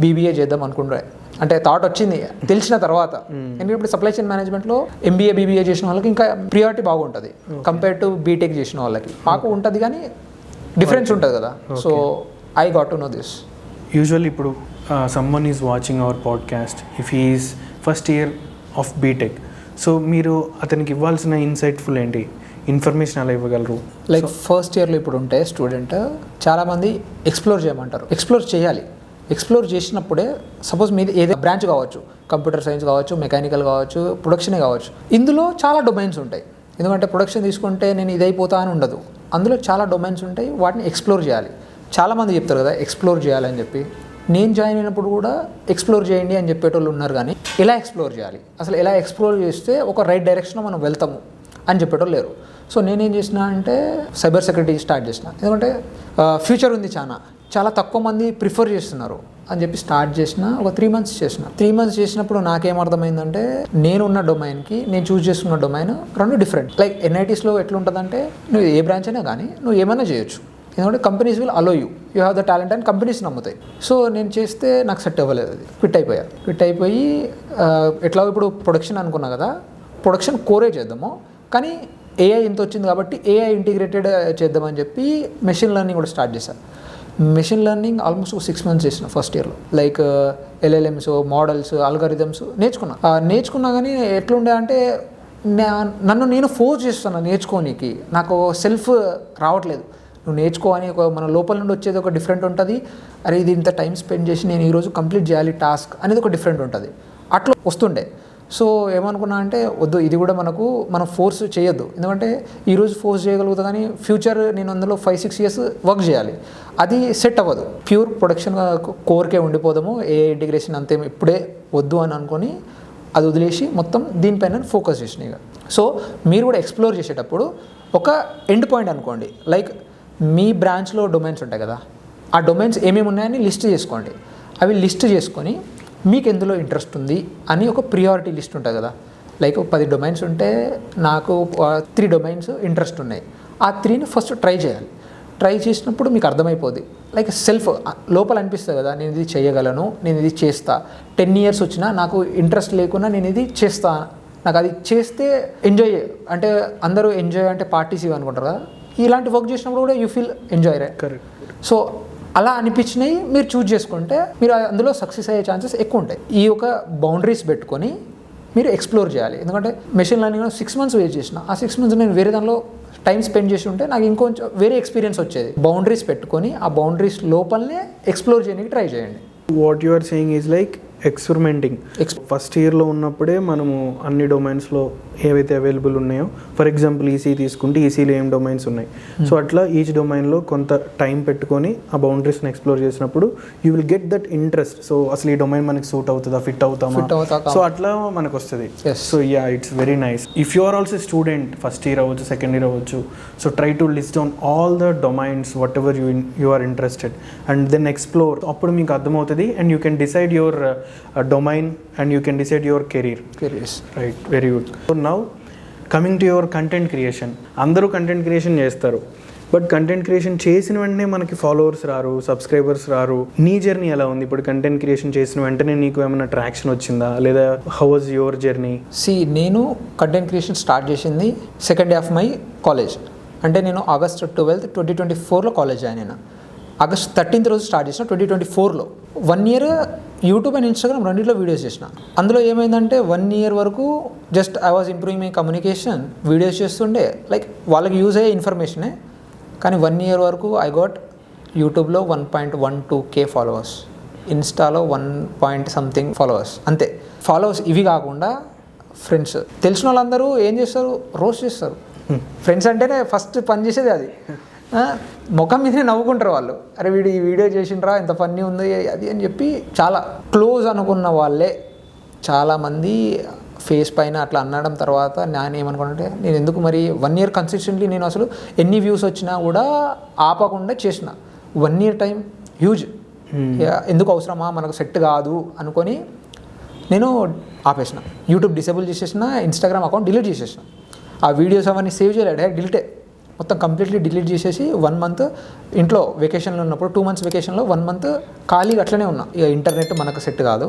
BBA చేద్దాం అనుకుంటే అంటే థాట్ వచ్చింది తెలిసిన తర్వాత. ఎందుకంటే ఇప్పుడు సప్లై చైన్ మేనేజ్మెంట్లో MBA BBA చేసిన వాళ్ళకి ఇంకా ప్రియారిటీ బాగుంటుంది కంపేర్ టు బీటెక్ చేసిన వాళ్ళకి. మాకు ఉంటుంది కానీ డిఫరెన్స్ ఉంటుంది కదా. So I got to know this. Usually ఇప్పుడు someone is watching our podcast, if he is first year of B Tech, so మీరు అతనికి ఇవ్వాల్సిన ఇన్సైట్ఫుల్ ఏంటి ఇన్ఫర్మేషన్ అలా ఇవ్వగలరు? లైక్ ఫస్ట్ ఇయర్లో ఇప్పుడు ఉంటే స్టూడెంట్ చాలామంది ఎక్స్ప్లోర్ చేయమంటారు, ఎక్స్ప్లోర్ చేయాలి. ఎక్స్ప్లోర్ చేసినప్పుడే సపోజ్ మీది ఏదో బ్రాంచ్ కావచ్చు, కంప్యూటర్ సైన్స్ కావచ్చు, మెకానికల్ కావచ్చు, ప్రొడక్షనే కావచ్చు, ఇందులో చాలా డొమైన్స్ ఉంటాయి. ఎందుకంటే ప్రొడక్షన్ తీసుకుంటే నేను ఇదైపోతా అని ఉండదు, అందులో చాలా డొమైన్స్ ఉంటాయి, వాటిని ఎక్స్ప్లోర్ చేయాలి. చాలామంది చెప్తారు కదా ఎక్స్ప్లోర్ చేయాలని చెప్పి, నేను జాయిన్ అయినప్పుడు కూడా ఎక్స్ప్లోర్ చేయండి అని చెప్పేటోళ్ళు ఉన్నారు, కానీ ఎలా ఎక్స్ప్లోర్ చేయాలి, అసలు ఎలా ఎక్స్ప్లోర్ చేస్తే ఒక రైట్ డైరెక్షన్లో మనం వెళ్తాము అని చెప్పేటోళ్ళు లేరు. సో నేనేం చేసిన అంటే సైబర్ సెక్యూరిటీ స్టార్ట్ చేసిన, ఎందుకంటే ఫ్యూచర్ ఉంది, చాలా తక్కువ మంది ప్రిఫర్ చేస్తున్నారు అని చెప్పి స్టార్ట్ చేసిన. ఒక 3 months చేసిన. 3 months చేసినప్పుడు నాకేమర్థమైందంటే నేనున్న డొమైన్కి నేను చూస్ చేసుకున్న డొమైన్ రెండు డిఫరెంట్. లైక్ NITsలో ఎట్లుంటుందంటే నువ్వు ఏ బ్రాంచ్ అయినా కానీ నువ్వు ఏమైనా చేయొచ్చు, ఎందుకంటే companies will allow you have the talent అని కంపెనీస్ నమ్ముతాయి. సో నేను చేస్తే నాకు సెట్ అవ్వలేదు, అది క్విట్ అయిపోయి ఎట్లా ఇప్పుడు ప్రొడక్షన్ అనుకున్నా కదా, ప్రొడక్షన్ కోరే చేద్దాము, కానీ AI ఇంత వచ్చింది కాబట్టి AI ఇంటిగ్రేటెడ్ చేద్దామని చెప్పి మెషిన్ లెర్నింగ్ కూడా స్టార్ట్ చేశాను. మెషిన్ లెర్నింగ్ ఆల్మోస్ట్ 6 months చేసిన ఫస్ట్ ఇయర్లో. లైక్ LLMs, మోడల్స్, అల్గారిథమ్స్ నేర్చుకున్నా కానీ ఎట్లుండే అంటే నన్ను నేను ఫోర్స్ చేస్తున్నా నేర్చుకోనికి, నాకు సెల్ఫ్ రావట్లేదు. నువ్వు నేర్చుకో అని మన లోపల నుండి వచ్చేది ఒక డిఫరెంట్ ఉంటుంది, అరే ఇది ఇంత టైం స్పెండ్ చేసి నేను ఈరోజు కంప్లీట్ చేయాలి టాస్క్ అనేది ఒక డిఫరెంట్ ఉంటుంది, అట్లా వస్తుండే. సో ఏమనుకున్నా అంటే వద్దు, ఇది కూడా మనం ఫోర్స్ చేయొద్దు, ఎందుకంటే ఈరోజు ఫోర్స్ చేయగలుగుతా కానీ ఫ్యూచర్ నేను అందులో 5-6 years వర్క్ చేయాలి, అది సెట్ అవ్వదు. ప్యూర్ ప్రొడక్షన్ కోర్కే ఉండిపోదాము, AI ఇంటిగ్రేషన్ అంతేం ఇప్పుడే వద్దు అని అనుకొని అది వదిలేసి మొత్తం దీనిపైన ఫోకస్ చేసిన. ఇక సో మీరు కూడా ఎక్స్ప్లోర్ చేసేటప్పుడు ఒక ఎండ్ పాయింట్ అనుకోండి, లైక్ మీ బ్రాంచ్లో డొమైన్స్ ఉంటాయి కదా, ఆ డొమైన్స్ ఏమేమి ఉన్నాయని లిస్ట్ చేసుకోండి. అవి లిస్ట్ చేసుకొని మీకు ఎందులో ఇంట్రెస్ట్ ఉంది అని ఒక ప్రియారిటీ లిస్ట్ ఉంటుంది కదా. లైక్ 10 డొమైన్స్ ఉంటే నాకు 3 డొమైన్స్ ఇంట్రెస్ట్ ఉన్నాయి. ఆ 3ని ఫస్ట్ ట్రై చేయాలి. ట్రై చేసినప్పుడు మీకు అర్థమైపోద్ది. లైక్ సెల్ఫ్ లోపల అనిపిస్తుంది కదా, నేను ఇది చేయగలను, నేను ఇది చేస్తా. 10 ఇయర్స్ వచ్చినా నాకు ఇంట్రెస్ట్ లేకున్నా నేను ఇది చేస్తా, నాకు అది చేస్తే ఎంజాయ్. అంటే అందరూ ఎంజాయ్ అంటే పార్టీస్ ఇవి అనుకుంటారు కదా, ఇలాంటి వర్క్ చేసినప్పుడు కూడా you feel enjoy right. Correct. So అలా అనిపించినవి మీరు చూజ్ చేసుకుంటే మీరు అందులో సక్సెస్ అయ్యే ఛాన్సెస్ ఎక్కువ ఉంటాయి. ఈ ఒక బౌండరీస్ పెట్టుకొని మీరు ఎక్స్ప్లోర్ చేయాలి. ఎందుకంటే మెషిన్ లెర్నింగ్లో 6 months వెయిట్ చేసిన, ఆ 6 months నేను వేరే దానిలో టైం స్పెండ్ చేసి ఉంటే నాకు ఇంకొంచెం వేరే ఎక్స్పీరియన్స్ వచ్చేది. బౌండరీస్ పెట్టుకొని ఆ బౌండరీస్ లోపలనే ఎక్స్ప్లోర్ చేయడానికి ట్రై చేయండి. What you are saying is like experimenting. First ఇయర్లో ఉన్నప్పుడే మనము అన్ని డొమైన్స్లో ఏవైతే అవైలబుల్ ఉన్నాయో, ఫర్ ఎగ్జాంపుల్ ఈసీ తీసుకుంటే ఈసీలో ఏం డొమైన్స్ ఉన్నాయి, సో అట్లా ఈచ్ డొమైన్లో కొంత టైం పెట్టుకొని ఆ బౌండరీస్ని ఎక్స్ప్లోర్ చేసినప్పుడు you will get that interest. So అసలు ఈ డొమైన్ మనకి సూట్ అవుతుందా, ఫిట్ అవుతామా, సో అట్లా మనకు వస్తుంది. So yeah, it's very nice. If you are also student, first year అవ్వచ్చు, సెకండ్ ఇయర్ అవ్వచ్చు, so try to list down all the domains whatever you are interested and then explore. అప్పుడు మీకు అర్థమవుతుంది and you can decide your domain and you can decide your careers. Right, very good. So now coming to your content creation, అందరూ కంటెంట్ క్రియేషన్ చేస్తారు, బట్ కంటెంట్ క్రియేషన్ చేసిన వెంటనే మనకి ఫాలోవర్స్ రారు, సబ్స్క్రైబర్స్ రారు. నీ జర్నీ ఎలా ఉంది? ఇప్పుడు కంటెంట్ క్రియేషన్ చేసిన వెంటనే నీకు ఏమైనా ట్రాక్షన్ వచ్చిందా, లేదా హౌ వాజ్ యువర్ జర్నీ? నేను కంటెంట్ క్రియేషన్ స్టార్ట్ చేసింది second day of my college. అంటే నేను August 12th 2024లో కాలేజ్ జాయిన్ అయినా. August 13th రోజు స్టార్ట్ చేసిన 2024లో. 1 year యూట్యూబ్ అండ్ ఇన్స్టాగ్రామ్ రెండింటిలో వీడియోస్ చేసిన. అందులో ఏమైందంటే 1 year వరకు just I was improving my communication, videos చేస్తుండే, లైక్ వాళ్ళకి యూజ్ అయ్యే ఇన్ఫర్మేషనే. కానీ 1 year వరకు ఐ గాట్ యూట్యూబ్లో 1.12K ఫాలోవర్స్, ఇన్స్టాలో 1 ఫాలోవర్స్, అంతే. ఫాలోవర్స్ ఇవి కాకుండా ఫ్రెండ్స్, తెలిసిన వాళ్ళందరూ ఏం చేస్తారు, రోస్ట్ చేస్తారు. ఫ్రెండ్స్ అంటేనే ఫస్ట్ పని చేసేది అది. ముఖం మీదే నవ్వుకుంటారు వాళ్ళు, అరే వీడు ఈ వీడియో చేసిండ్రా, ఎంత ఫన్నీ ఉంది అది అని చెప్పి. చాలా క్లోజ్ అనుకున్న వాళ్ళే చాలామంది ఫేస్ పైన అట్లా అనడం తర్వాత నేను ఏమనుకున్నానంటే, నేను ఎందుకు మరి 1 year కన్సిస్టెంట్లీ నేను అసలు ఎన్ని వ్యూస్ వచ్చినా కూడా ఆపకుండా చేసిన. 1 year టైం హ్యూజ్. ఎందుకు అవసరమా, మనకు సెట్ కాదు అనుకొని నేను ఆపేసిన. యూట్యూబ్ డిసేబుల్ చేసేసిన, ఇన్స్టాగ్రామ్ అకౌంట్ డిలీట్ చేసేసిన. ఆ వీడియోస్ అవన్నీ సేవ్ చేయలేదు, డైరెక్ట్ డిలీటే, మొత్తం కంప్లీట్లీ డిలీట్ చేసేసి 1 month ఇంట్లో వెకేషన్లో ఉన్నప్పుడు 2 months వెకేషన్లో 1 month ఖాళీగా అట్లనే ఉన్నా. ఇక ఇంటర్నెట్ మనకు సెట్ కాదు,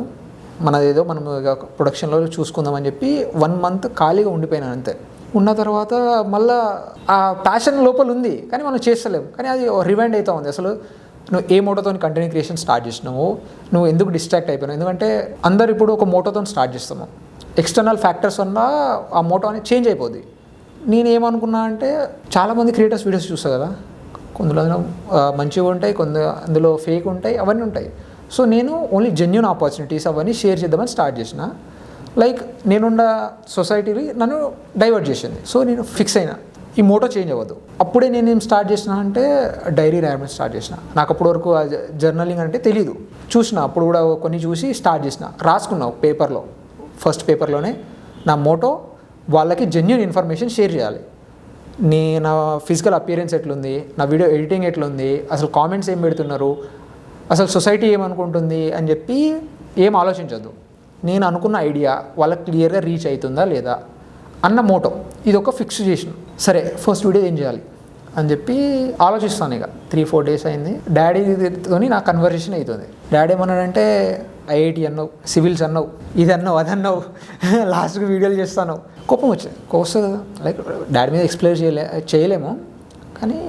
మనదేదో మనం ఇక ప్రొడక్షన్లో చూసుకుందామని చెప్పి 1 month ఖాళీగా ఉండిపోయినాను అంతే. ఉన్న తర్వాత మళ్ళీ ఆ ప్యాషన్ లోపల ఉంది కానీ మనం చేస్తలేము, కానీ అది రివైండ్ అవుతూ ఉంది. అసలు నువ్వు ఏ మోటోతో కంటెంట్ క్రియేషన్ స్టార్ట్ చేసినావు, నువ్వు ఎందుకు డిస్ట్రాక్ట్ అయిపోయినావు? ఎందుకంటే అందరు ఇప్పుడు ఒక మోటోతో స్టార్ట్ చేస్తాము, ఎక్స్టర్నల్ ఫ్యాక్టర్స్ వల్ల ఆ మోటో అనేది చేంజ్ అయిపోద్ది. నేను ఏమనుకున్నా అంటే, చాలామంది క్రియేటర్స్ వీడియోస్ చూస్తారు కదా, కొందరు మంచిగా ఉంటాయి, అందులో ఫేక్ ఉంటాయి, అవన్నీ ఉంటాయి. సో నేను ఓన్లీ జెన్యూన్ ఆపర్చునిటీస్ అవన్నీ షేర్ చేద్దామని స్టార్ట్ చేసిన. లైక్ నేనున్న సొసైటీని నన్ను డైవర్ట్ చేసింది. సో నేను ఫిక్స్ అయినా ఈ మోటో చేంజ్ అవ్వద్దు. అప్పుడే నేనేం స్టార్ట్ చేసిన అంటే డైరీ రాయడం స్టార్ట్ చేసిన. నాకు అప్పటి వరకు జర్నలింగ్ అంటే తెలీదు, చూసిన అప్పుడు కూడా కొన్ని చూసి స్టార్ట్ చేసిన. రాసుకున్నావు పేపర్లో, ఫస్ట్ పేపర్లోనే నా మోటో వాళ్ళకి జెన్యూన్ ఇన్ఫర్మేషన్ షేర్ చేయాలి. నా ఫిజికల్ అపియరెన్స్ ఎట్లుంది, నా వీడియో ఎడిటింగ్ ఎట్లుంది, అసలు కామెంట్స్ ఏం పెడుతున్నారు, అసలు సొసైటీ ఏమనుకుంటుంది అని చెప్పి ఏం ఆలోచించద్దు. నేను అనుకున్న ఐడియా వాళ్ళకి క్లియర్గా రీచ్ అవుతుందా లేదా అన్న మోటో, ఇది ఒక ఫిక్స్ చేసిన. సరే ఫస్ట్ వీడియో ఏం చేయాలి అని చెప్పి ఆలోచిస్తాను. ఇక 3-4 days అయింది. డాడీతో నా కన్వర్సేషన్ అవుతుంది. డాడీ ఏమన్నాడంటే, ఐఐటి అన్నావు, సివిల్స్ అన్నావు, ఇది అన్నావు, అది అన్నావు, లాస్ట్కి వీడియోలు చేస్తాను. కోపం వచ్చింది, వస్తుంది కదా. లైక్ డాడీ మీద ఎక్స్ప్లెయిన్ చేయలేము, కానీ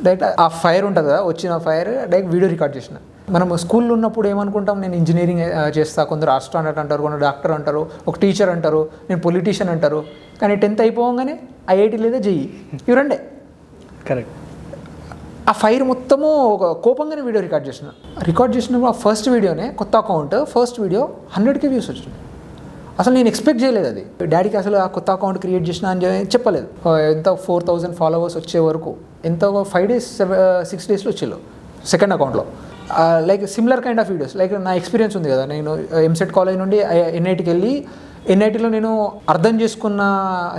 డైరెక్ట్ ఆ ఫైర్ ఉంటుంది కదా, వచ్చిన ఫైర్ డైరెక్ట్ వీడియో రికార్డ్ చేసిన. మనం స్కూల్లో ఉన్నప్పుడు ఏమనుకుంటాం, నేను ఇంజనీరింగ్ చేస్తా, కొందరు ఆస్ట్రానట్ అంటారు, కొందరు డాక్టర్ అంటారు, ఒక టీచర్ అంటారు, నేను పొలిటీషియన్ అంటారు. కానీ 10th అయిపోగానే ఐఐటి లేదా జేఈ, ఇవి రెండే. కరెక్ట్. ఆ ఫైర్ మొత్తము ఒక కోపంగానే వీడియో రికార్డ్ చేసినప్పుడు ఆ ఫస్ట్ వీడియోనే, కొత్త account, first video 100K views వచ్చింది. అసలు నేను ఎక్స్పెక్ట్ చేయలేదు అది. డాడీకి అసలు ఆ కొత్త అకౌంట్ క్రియేట్ చేసిన అని చెప్పలేదు. ఎంత 4000 followers వచ్చే వరకు ఎంత 5 days 6 daysలో వచ్చేళ్ళు సెకండ్ అకౌంట్లో. Like similar kind of videos. Like నా ఎక్స్పీరియన్స్ ఉంది కదా, నేను ఎంసెట్ కాలేజ్ నుండి ఎన్ఐటీకి వెళ్ళి ఎన్ఐటీలో నేను అర్థం చేసుకున్న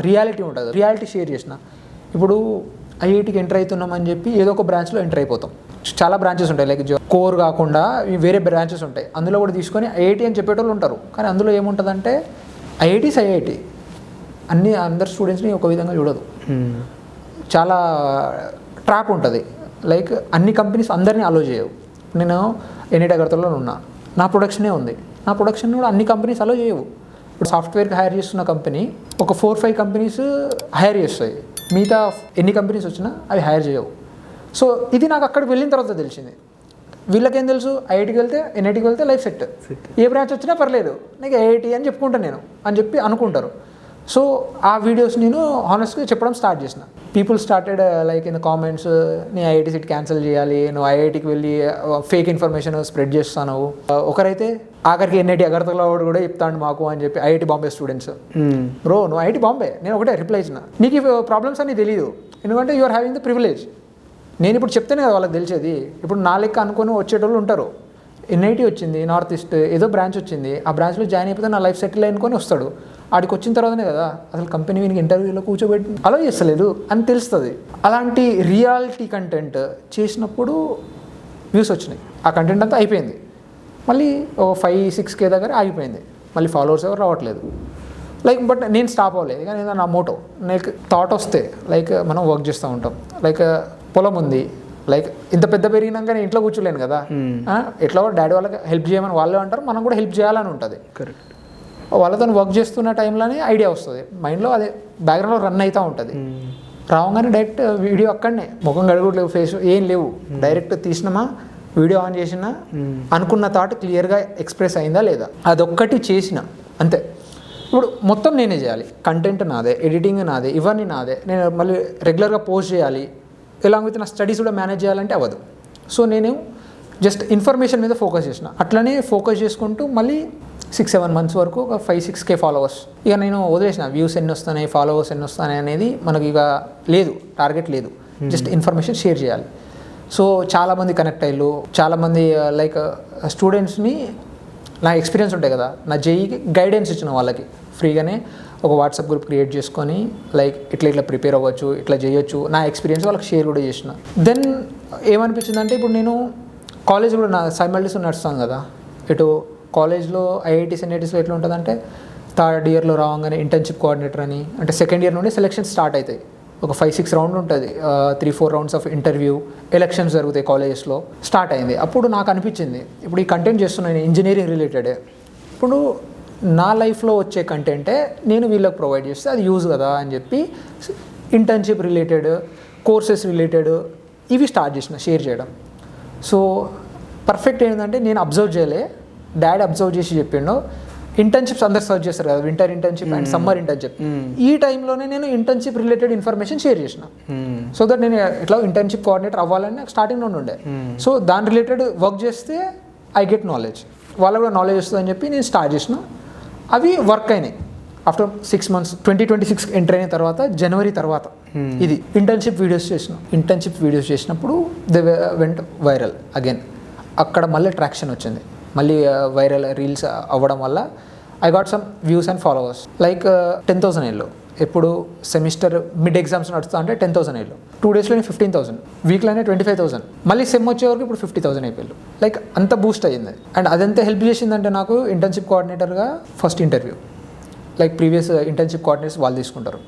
రియాలిటీ ఉంటుంది, రియాలిటీ షేర్ చేసిన. ఇప్పుడు ఐఐటికి ఎంటర్ అవుతున్నామని చెప్పి ఏదో ఒక బ్రాంచ్లో ఎంటర్ అయిపోతాం. చాలా బ్రాంచెస్ ఉంటాయి, లైక్ కోర్ కాకుండా వేరే బ్రాంచెస్ ఉంటాయి, అందులో కూడా తీసుకొని ఐఐటి అని చెప్పేటోళ్ళు ఉంటారు. కానీ అందులో ఏముంటుందంటే ఐఐటి అందరు స్టూడెంట్స్ని ఒక విధంగా చూడదు. చాలా ట్రాప్ ఉంటుంది, లైక్ అన్ని కంపెనీస్ అందరినీ అలో చేయవు. నేను ఎన్ఐటి అగర్తలలో ఉన్నా, నా ప్రొడక్షనే ఉంది, నా ప్రొడక్షన్ కూడా అన్ని కంపెనీస్ అలో చేయవు. ఇప్పుడు సాఫ్ట్వేర్కి హైర్ చేస్తున్న కంపెనీ ఒక 4-5 కంపెనీస్ హైర్ చేస్తాయి, మిగతా ఎన్ని కంపెనీస్ వచ్చినా అవి హైర్ చేయవు. సో ఇది నాకు అక్కడికి వెళ్ళిన తర్వాత తెలిసింది. వీళ్ళకేం తెలుసు, ఐఐటికి వెళ్తే ఎన్ఐటికి వెళ్తే లైఫ్ సెట్, ఏ బ్రాంచ్ వచ్చినా పర్లేదు, నాకు ఐఐటి అని చెప్పుకుంటాను నేను అని చెప్పి అనుకుంటారు. సో ఆ వీడియోస్ నేను హానెస్ట్గా చెప్పడం స్టార్ట్ చేసిన. People started like in the comments, నీ ఐఐటి సీట్ క్యాన్సిల్ చేయాలి, నువ్వు ఐఐటికి వెళ్ళి ఫేక్ ఇన్ఫర్మేషన్ స్ప్రెడ్ చేస్తాను. ఒకరైతే ఆఖరికి ఎన్ఐటి అగర్తల వాడు కూడా చెప్తాడు మాకు అని చెప్పి, ఐఐటి బాంబే స్టూడెంట్స్, బ్రో నువ్వు ఐఐటి బాంబే. నేను ఒకటే రిప్లై ఇచ్చిన, నీకు ఈ ప్రాబ్లమ్స్ అన్నీ తెలియదు, ఎందుకంటే you are having the privilege. నేను ఇప్పుడు చెప్తేనే కదా వాళ్ళకి తెలిసేది. ఇప్పుడు నా లెక్క అనుకొని వచ్చేటోళ్ళు ఉంటారు, ఎన్ఐటి వచ్చింది నార్త్ ఈస్ట్ ఏదో బ్రాంచ్ వచ్చింది, ఆ బ్రాంచ్లో జాయిన్ అయిపోతే నా లైఫ్ సెటిల్ అనుకొని వస్తాడు. ఆడికి వచ్చిన తర్వాతనే కదా అసలు కంపెనీ వీనికి ఇంటర్వ్యూలో కూర్చోబెట్టి అలా చేస్తలేదు అని తెలుస్తుంది. అలాంటి రియాలిటీ కంటెంట్ చేసినప్పుడు వ్యూస్ వచ్చినాయి, ఆ కంటెంట్ అంతా అయిపోయింది. మళ్ళీ 5-6K దగ్గర ఆగిపోయింది, మళ్ళీ ఫాలోవర్స్ ఎవరు రావట్లేదు. లైక్ బట్ నేను స్టాప్ అవ్వలేదు, కానీ నా మోటో లైక్ థాట్ వస్తే లైక్ మనం వర్క్ చేస్తూ ఉంటాం. లైక్ పొలం ఉంది, లైక్ ఇంత పెద్ద పెరిగినాక నేను ఇంట్లో కూర్చోలేను కదా, ఎట్లా డాడీ వాళ్ళకి హెల్ప్ చేయమని వాళ్ళే అంటారు, మనం కూడా హెల్ప్ చేయాలని ఉంటుంది. కరెక్ట్. వాళ్ళతో వర్క్ చేస్తున్న టైంలోనే ఐడియా వస్తుంది మైండ్లో, అదే బ్యాక్గ్రౌండ్లో రన్ అవుతూ ఉంటుంది. రాగానే డైరెక్ట్ వీడియో అక్కడనే, ముఖం గడుగుట్లేవు, ఫేస్ ఏం లేవు, డైరెక్ట్ తీసినామా వీడియో ఆన్ చేసినా అనుకున్న థాట్ క్లియర్గా ఎక్స్ప్రెస్ అయిందా లేదా అదొక్కటి చేసిన అంతే. ఇప్పుడు మొత్తం నేనే చేయాలి, కంటెంట్ నాదే, ఎడిటింగ్ నాదే, ఇవన్నీ నాదే. నేను మళ్ళీ రెగ్యులర్గా పోస్ట్ చేయాలి, ఎలాంగ్ విత్ నా స్టడీస్ కూడా మేనేజ్ చేయాలంటే అవ్వదు. సో నేను జస్ట్ ఇన్ఫర్మేషన్ మీద ఫోకస్ చేసిన. అట్లనే ఫోకస్ చేసుకుంటూ మళ్ళీ 6-7 months వరకు ఒక 5-6K ఫాలోవర్స్. ఇక నేను వదిలేసిన, వ్యూస్ ఎన్ని వస్తున్నాయి, ఫాలోవర్స్ ఎన్ని వస్తున్నాయి అనేది మనకి ఇక లేదు, టార్గెట్ లేదు, జస్ట్ ఇన్ఫర్మేషన్ షేర్ చేయాలి. సో చాలామంది కనెక్ట్ అయ్యారు, చాలామంది లైక్ స్టూడెంట్స్ని నా ఎక్స్పీరియన్స్ ఉంటాయి కదా, నా జేఈకి గైడెన్స్ ఇచ్చిన వాళ్ళకి ఫ్రీగానే ఒక వాట్సాప్ గ్రూప్ క్రియేట్ చేసుకొని లైక్ ఇట్లా ప్రిపేర్ అవ్వచ్చు, ఇట్లా చేయొచ్చు, నా ఎక్స్పీరియన్స్ వాళ్ళకి షేర్ కూడా చేసిన. దెన్ ఏమనిపించింది అంటే, ఇప్పుడు నేను కాలేజ్ కూడా నా సైమల్టేనియస్గా నడుస్తాను కదా, ఇటు కాలేజ్లో ఐఐటీస్ ఎన్ఐటీస్లో ఎట్లా ఉంటుందంటే 3rd yearలో రాగానే ఇంటర్న్షిప్ కోఆర్డినేటర్ అని, అంటే 2nd year నుండి సెలెక్షన్ స్టార్ట్ అవుతాయి. ఒక 5-6 rounds ఉంటుంది, 3-4 rounds ఆఫ్ ఇంటర్వ్యూ, ఎలక్షన్స్ జరుగుతాయి కాలేజెస్లో. స్టార్ట్ అయింది. అప్పుడు నాకు అనిపించింది, ఇప్పుడు ఈ కంటెంట్ చేస్తున్నాను ఇంజనీరింగ్ రిలేటెడే, ఇప్పుడు నా లైఫ్లో వచ్చే కంటెంటే నేను వీళ్ళకి ప్రొవైడ్ చేస్తే అది యూజ్ కదా అని చెప్పి ఇంటర్న్షిప్ రిలేటెడ్, కోర్సెస్ రిలేటెడ్ ఇవి స్టార్ట్ చేసిన షేర్ చేయడం. సో పర్ఫెక్ట్ ఏంటంటే, నేను అబ్జర్వ్ చేయలే, డాడీ అబ్జర్వ్ చేసి చెప్పిండు. ఇంటర్న్షిప్స్ అందరు సర్చ్ చేస్తారు కదా, winter internship and summer internship. ఈ టైంలోనే నేను ఇంటర్న్షిప్ రిలేటెడ్ ఇన్ఫర్మేషన్ షేర్ చేసిన. సో దట్ నేను ఇట్లా ఇంటర్న్షిప్ కోఆర్డినేటర్ అవ్వాలని నాకు స్టార్టింగ్ నుండి ఉండే. సో దాని రిలేటెడ్ వర్క్ చేస్తే ఐ గెట్ నాలెడ్జ్, వాళ్ళకు కూడా నాలెడ్జ్ వస్తుందని చెప్పి నేను స్టార్ట్ చేసిన. అవి వర్క్ అయినాయి. ఆఫ్టర్ 6 months 2026 ఎంటర్ అయిన తర్వాత జనవరి తర్వాత ఇది ఇంటర్న్షిప్ వీడియోస్ చేసిన. ఇంటర్న్షిప్ వీడియోస్ చేసినప్పుడు దే వెంట్ వైరల్ అగైన్. అక్కడ మళ్ళీ ట్రాక్షన్ వచ్చింది, మళ్ళీ వైరల్ రీల్స్ అవ్వడం వల్ల I got some views and followers. Like 10,000 ఏళ్ళు, ఎప్పుడు సెమిస్టర్ మిడ్ ఎగ్జామ్స్ నడుస్తా అంటే 10,000 ఏళ్ళు, 2 daysలోనే 15,000, వీక్లోనే 25,000, మళ్ళీ సెమ్ వచ్చే వరకు ఇప్పుడు 50,000 అయిపోయారు. లైక్ అంత బూస్ట్ అయ్యింది. అండ్ అదంతా హెల్ప్ చేసిందంటే నాకు ఇంటర్న్షిప్ కోఆర్డినేటర్గా first interview, like previous internship coordinators వాళ్ళు తీసుకుంటారు,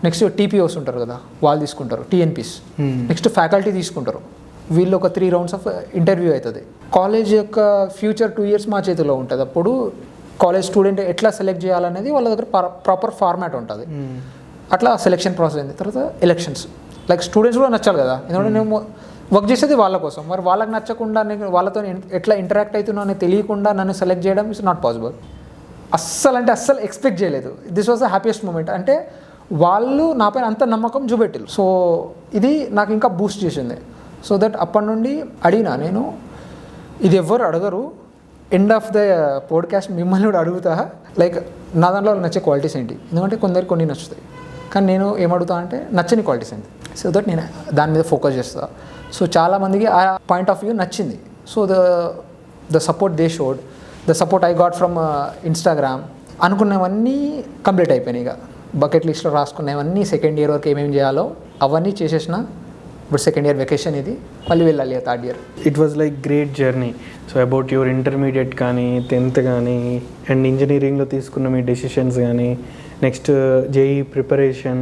నెక్స్ట్ టీపీఓస్ ఉంటారు కదా వాళ్ళు తీసుకుంటారు, టీఎన్పీస్, నెక్స్ట్ ఫ్యాకల్టీ తీసుకుంటారు. వీళ్ళు ఒక 3 rounds ఆఫ్ ఇంటర్వ్యూ అవుతుంది. కాలేజ్ యొక్క ఫ్యూచర్ 2 years మా చేతిలో ఉంటుంది. అప్పుడు కాలేజ్ స్టూడెంట్ ఎట్లా సెలెక్ట్ చేయాలనేది వాళ్ళ దగ్గర ప్రాపర్ ఫార్మాట్ ఉంటుంది. అట్లా సెలెక్షన్ ప్రాసెస్ అయింది. తర్వాత ఎలక్షన్స్, లైక్ స్టూడెంట్స్ కూడా నచ్చాలి కదా, ఎందుకంటే నేను వర్క్ చేసేది వాళ్ళ కోసం. మరి వాళ్ళకి నచ్చకుండా నేను వాళ్ళతో ఎట్లా ఇంటరాక్ట్ అవుతున్నా అని తెలియకుండా నన్ను సెలెక్ట్ చేయడం ఇస్ నాట్ పాసిబుల్. అస్సలు ఎక్స్పెక్ట్ చేయలేదు. This was the happiest moment. అంటే వాళ్ళు నాపైన అంత నమ్మకం చూపెట్టారు. సో ఇది నాకు ఇంకా బూస్ట్ చేసింది. సో దట్ అప్పటి నుండి అడిగినా నేను, ఇది ఎవ్వరు అడగరు, ఎండ్ ఆఫ్ ద పోడ్కాస్ట్ మిమ్మల్ని కూడా అడుగుతా, లైక్ నా దాంట్లో నచ్చే క్వాలిటీస్ ఏంటి, ఎందుకంటే కొందరికి కొన్ని నచ్చుతాయి, కానీ నేను ఏమడుగుతా అంటే నచ్చని క్వాలిటీస్ ఏంటి. సో దట్ నేను దాని మీద ఫోకస్ చేస్తాను. సో చాలామందికి ఆ పాయింట్ ఆఫ్ వ్యూ నచ్చింది. So the support they showed, the support I got from Instagram. అనుకున్నవన్నీ కంప్లీట్ అయిపోయినాయి. ఇక బకెట్ లిస్ట్లో రాసుకున్నవన్నీ 2nd year వరకు ఏమేమి చేయాలో అవన్నీ చేసేసిన. ఇప్పుడు సెకండ్ ఇయర్ వెకేషన్ ఇది, మళ్ళీ వెళ్ళాలి third year. It was like great journey. So about your intermediate కానీ 10th కానీ అండ్ ఇంజనీరింగ్లో తీసుకున్న మీ డెసిషన్స్ కానీ, next JEE preparation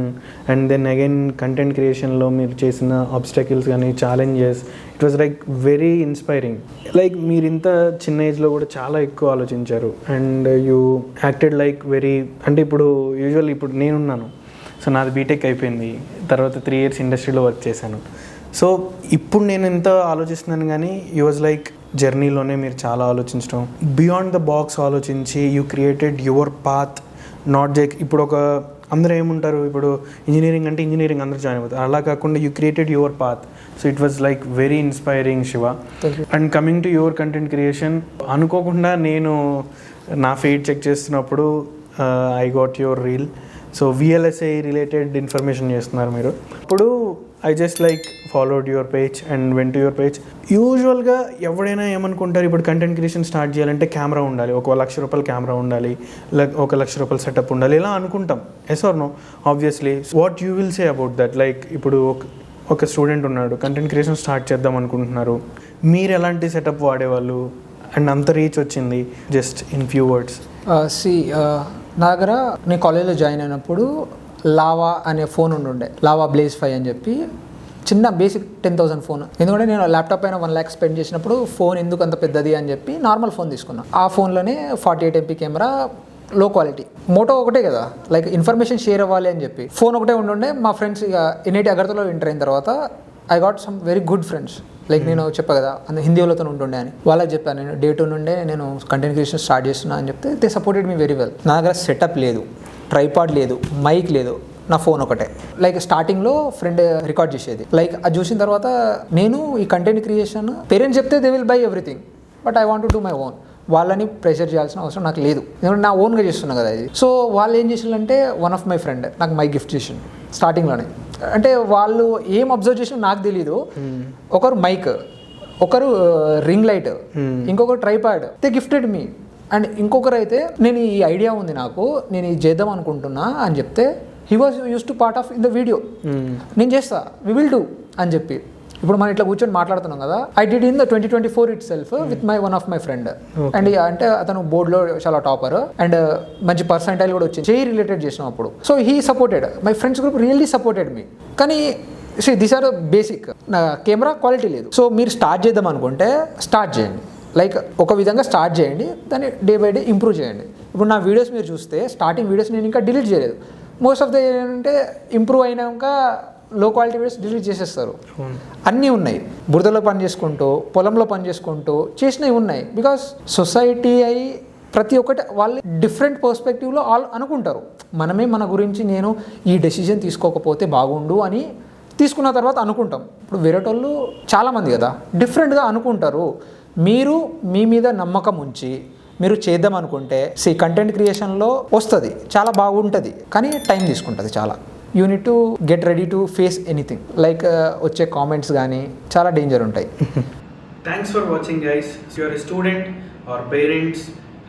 and then again content క్రియేషన్లో మీరు చేసిన ఆబ్స్టకిల్స్ కానీ challenges, it was like very inspiring. Like మీరు ఇంత చిన్న ఏజ్లో కూడా చాలా ఎక్కువ ఆలోచించారు and you acted like very, అంటే ఇప్పుడు యూజువల్ ఇప్పుడు నేనున్నాను, సో నాది బీటెక్ అయిపోయింది, తర్వాత 3 years ఇండస్ట్రీలో వర్క్ చేశాను. సో ఇప్పుడు నేను ఎంత ఆలోచిస్తున్నాను కానీ యూ వాజ్ లైక్ జర్నీలోనే మీరు చాలా ఆలోచించడం, బియాండ్ ద బాక్స్ ఆలోచించి you created your path. Not ఇప్పుడు ఒక అందరూ ఏముంటారు, ఇప్పుడు ఇంజనీరింగ్ అంటే ఇంజనీరింగ్ అందరూ జాయిన్ అవుతారు, అలా కాకుండా you created your path. So it was like very inspiring Shiva. And coming to your content creation, అనుకోకుండా నేను నా ఫీడ్ చెక్ చేస్తున్నప్పుడు I got your reel. So VLSI related information చేస్తున్నారు మీరు. ఇప్పుడు I just like followed your page and went to your page. యూజువల్గా ఎవడైనా ఏమనుకుంటారు, ఇప్పుడు కంటెంట్ క్రియేషన్ స్టార్ట్ చేయాలంటే కెమెరా ఉండాలి, ఒక ₹1,00,000 కెమెరా ఉండాలి, ₹1,00,000 సెటప్ ఉండాలి, ఇలా అనుకుంటాం. Yes or no? Obviously. What you will say about that? Like ఇప్పుడు ఒక స్టూడెంట్ ఉన్నాడు, కంటెంట్ క్రియేషన్ స్టార్ట్ చేద్దాం అనుకుంటున్నారు, మీరు ఎలాంటి సెటప్ వాడేవాళ్ళు అండ్ అంత రీచ్ వచ్చింది? Just in few words. నా దగ్గర నేను కాలేజ్లో జాయిన్ అయినప్పుడు లావా అనే ఫోన్ ఉండే, లావా బ్లేజ్ 5 అని చెప్పి, చిన్న బేసిక్ 10,000 ఫోన్. ఎందుకంటే నేను ల్యాప్టాప్ పైన 1 lakh స్పెండ్ చేసినప్పుడు ఫోన్ ఎందుకు అంత పెద్దది అని చెప్పి నార్మల్ ఫోన్ తీసుకున్నాను. ఆ ఫోన్లోనే 48 MP కెమెరా, లో క్వాలిటీ. మోటో ఒకటే కదా, లైక్ ఇన్ఫర్మేషన్ షేర్ అవ్వాలి అని చెప్పి ఫోన్ ఒకటే ఉండే. మా ఫ్రెండ్స్ ఇక NIT అగర్తలో ఎంటర్ అయిన తర్వాత I got some very good friends. Like నేను చెప్పా కదా హిందీ వాళ్ళతో ఉంటుండే అని, వాళ్ళకి చెప్పాను నేను Day 2 నుండే నేను కంటెంట్ క్రియేషన్ స్టార్ట్ చేస్తున్నా అని చెప్తే they supported me very well. నా దగ్గర సెటప్ లేదు, ట్రైపాడ్ లేదు, మైక్ లేదు, నా ఫోన్ ఒకటే. లైక్ స్టార్టింగ్లో ఫ్రెండ్ రికార్డ్ చేసేది. లైక్ అది చూసిన తర్వాత నేను ఈ కంటెంట్ క్రియేషన్ పేరెంట్స్ చెప్తే they will buy everything, but I want to do my own. వాళ్ళని ప్రెషర్ చేయాల్సిన అవసరం నాకు లేదు, ఎందుకంటే నా ఓన్గా చేస్తున్నా కదా ఇది. సో వాళ్ళు ఏం చేసిందంటే, వన్ ఆఫ్ మై ఫ్రెండ్ నాకు మైక్ గిఫ్ట్ చేసిండు స్టార్టింగ్లోనే. అంటే వాళ్ళు ఏం అబ్జర్వ్ చేసినా నాకు తెలీదు. ఒకరు మైక్, ఒకరు రింగ్ లైట్, ఇంకొకరు tripod, they gifted me. And ఇంకొకరు అయితే నేను ఈ ఐడియా ఉంది నాకు, నేను ఇది చేద్దాం అనుకుంటున్నా అని చెప్తే he was use to part of in the video. నేను చేస్తా, వి విల్ డూ అని చెప్పి. ఇప్పుడు మనం ఇట్లా కూర్చొని మాట్లాడుతున్నాం కదా, I did in the 2024 it self with one of my friend. And అంటే అతను బోర్డ్లో చాలా టాపర్ అండ్ మంచి పర్సెంటైల్ కూడా వచ్చింది చేయి రిలేటెడ్ చేసినప్పుడు. So he supported, my friends group really supported me. కానీ దిస్ ఆర్ బేసిక్, నా కెమెరా క్వాలిటీ లేదు. సో మీరు స్టార్ట్ చేద్దాం అనుకుంటే స్టార్ట్ చేయండి, లైక్ ఒక విధంగా స్టార్ట్ చేయండి, దాన్ని డే బై డే ఇంప్రూవ్ చేయండి. ఇప్పుడు నా వీడియోస్ మీరు చూస్తే స్టార్టింగ్ వీడియోస్ నేను ఇంకా డిలీట్ చేయలేదు. మోస్ట్ ఆఫ్ ద ఏంటంటే ఇంప్రూవ్ అయినాక లో క్వాలిటీ వీడియోస్ డిలీట్ చేసేస్తారు. అన్నీ ఉన్నాయి, బురదలో పని చేసుకుంటూ, పొలంలో పని చేసుకుంటూ చేసినవి ఉన్నాయి. బికాస్ సొసైటీ అయి ప్రతి ఒక్కటి వాళ్ళు డిఫరెంట్ పర్స్పెక్టివ్లో అనుకుంటారు. మనమే మన గురించి నేను ఈ డెసిజన్ తీసుకోకపోతే బాగుండు అని తీసుకున్న తర్వాత అనుకుంటాం. ఇప్పుడు వేరేటోళ్ళు చాలామంది కదా డిఫరెంట్గా అనుకుంటారు. మీరు మీ మీద నమ్మకం ఉంచి మీరు చేద్దాం అనుకుంటే కంటెంట్ క్రియేషన్లో వస్తుంది, చాలా బాగుంటుంది, కానీ టైం తీసుకుంటుంది చాలా. You need to get ready to face anything. Like వచ్చే కామెంట్స్ కానీ చాలా డేంజర్ ఉంటాయి. Thanks for watching guys. You are a student or parents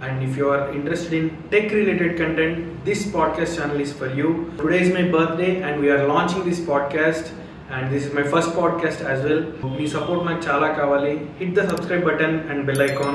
and if you are interested in tech related content, this podcast channel is for you. Today is my birthday and we are launching this podcast and this is my first podcast as well. Me support నాకు చాలా కావాలి. Hit the subscribe button and bell icon.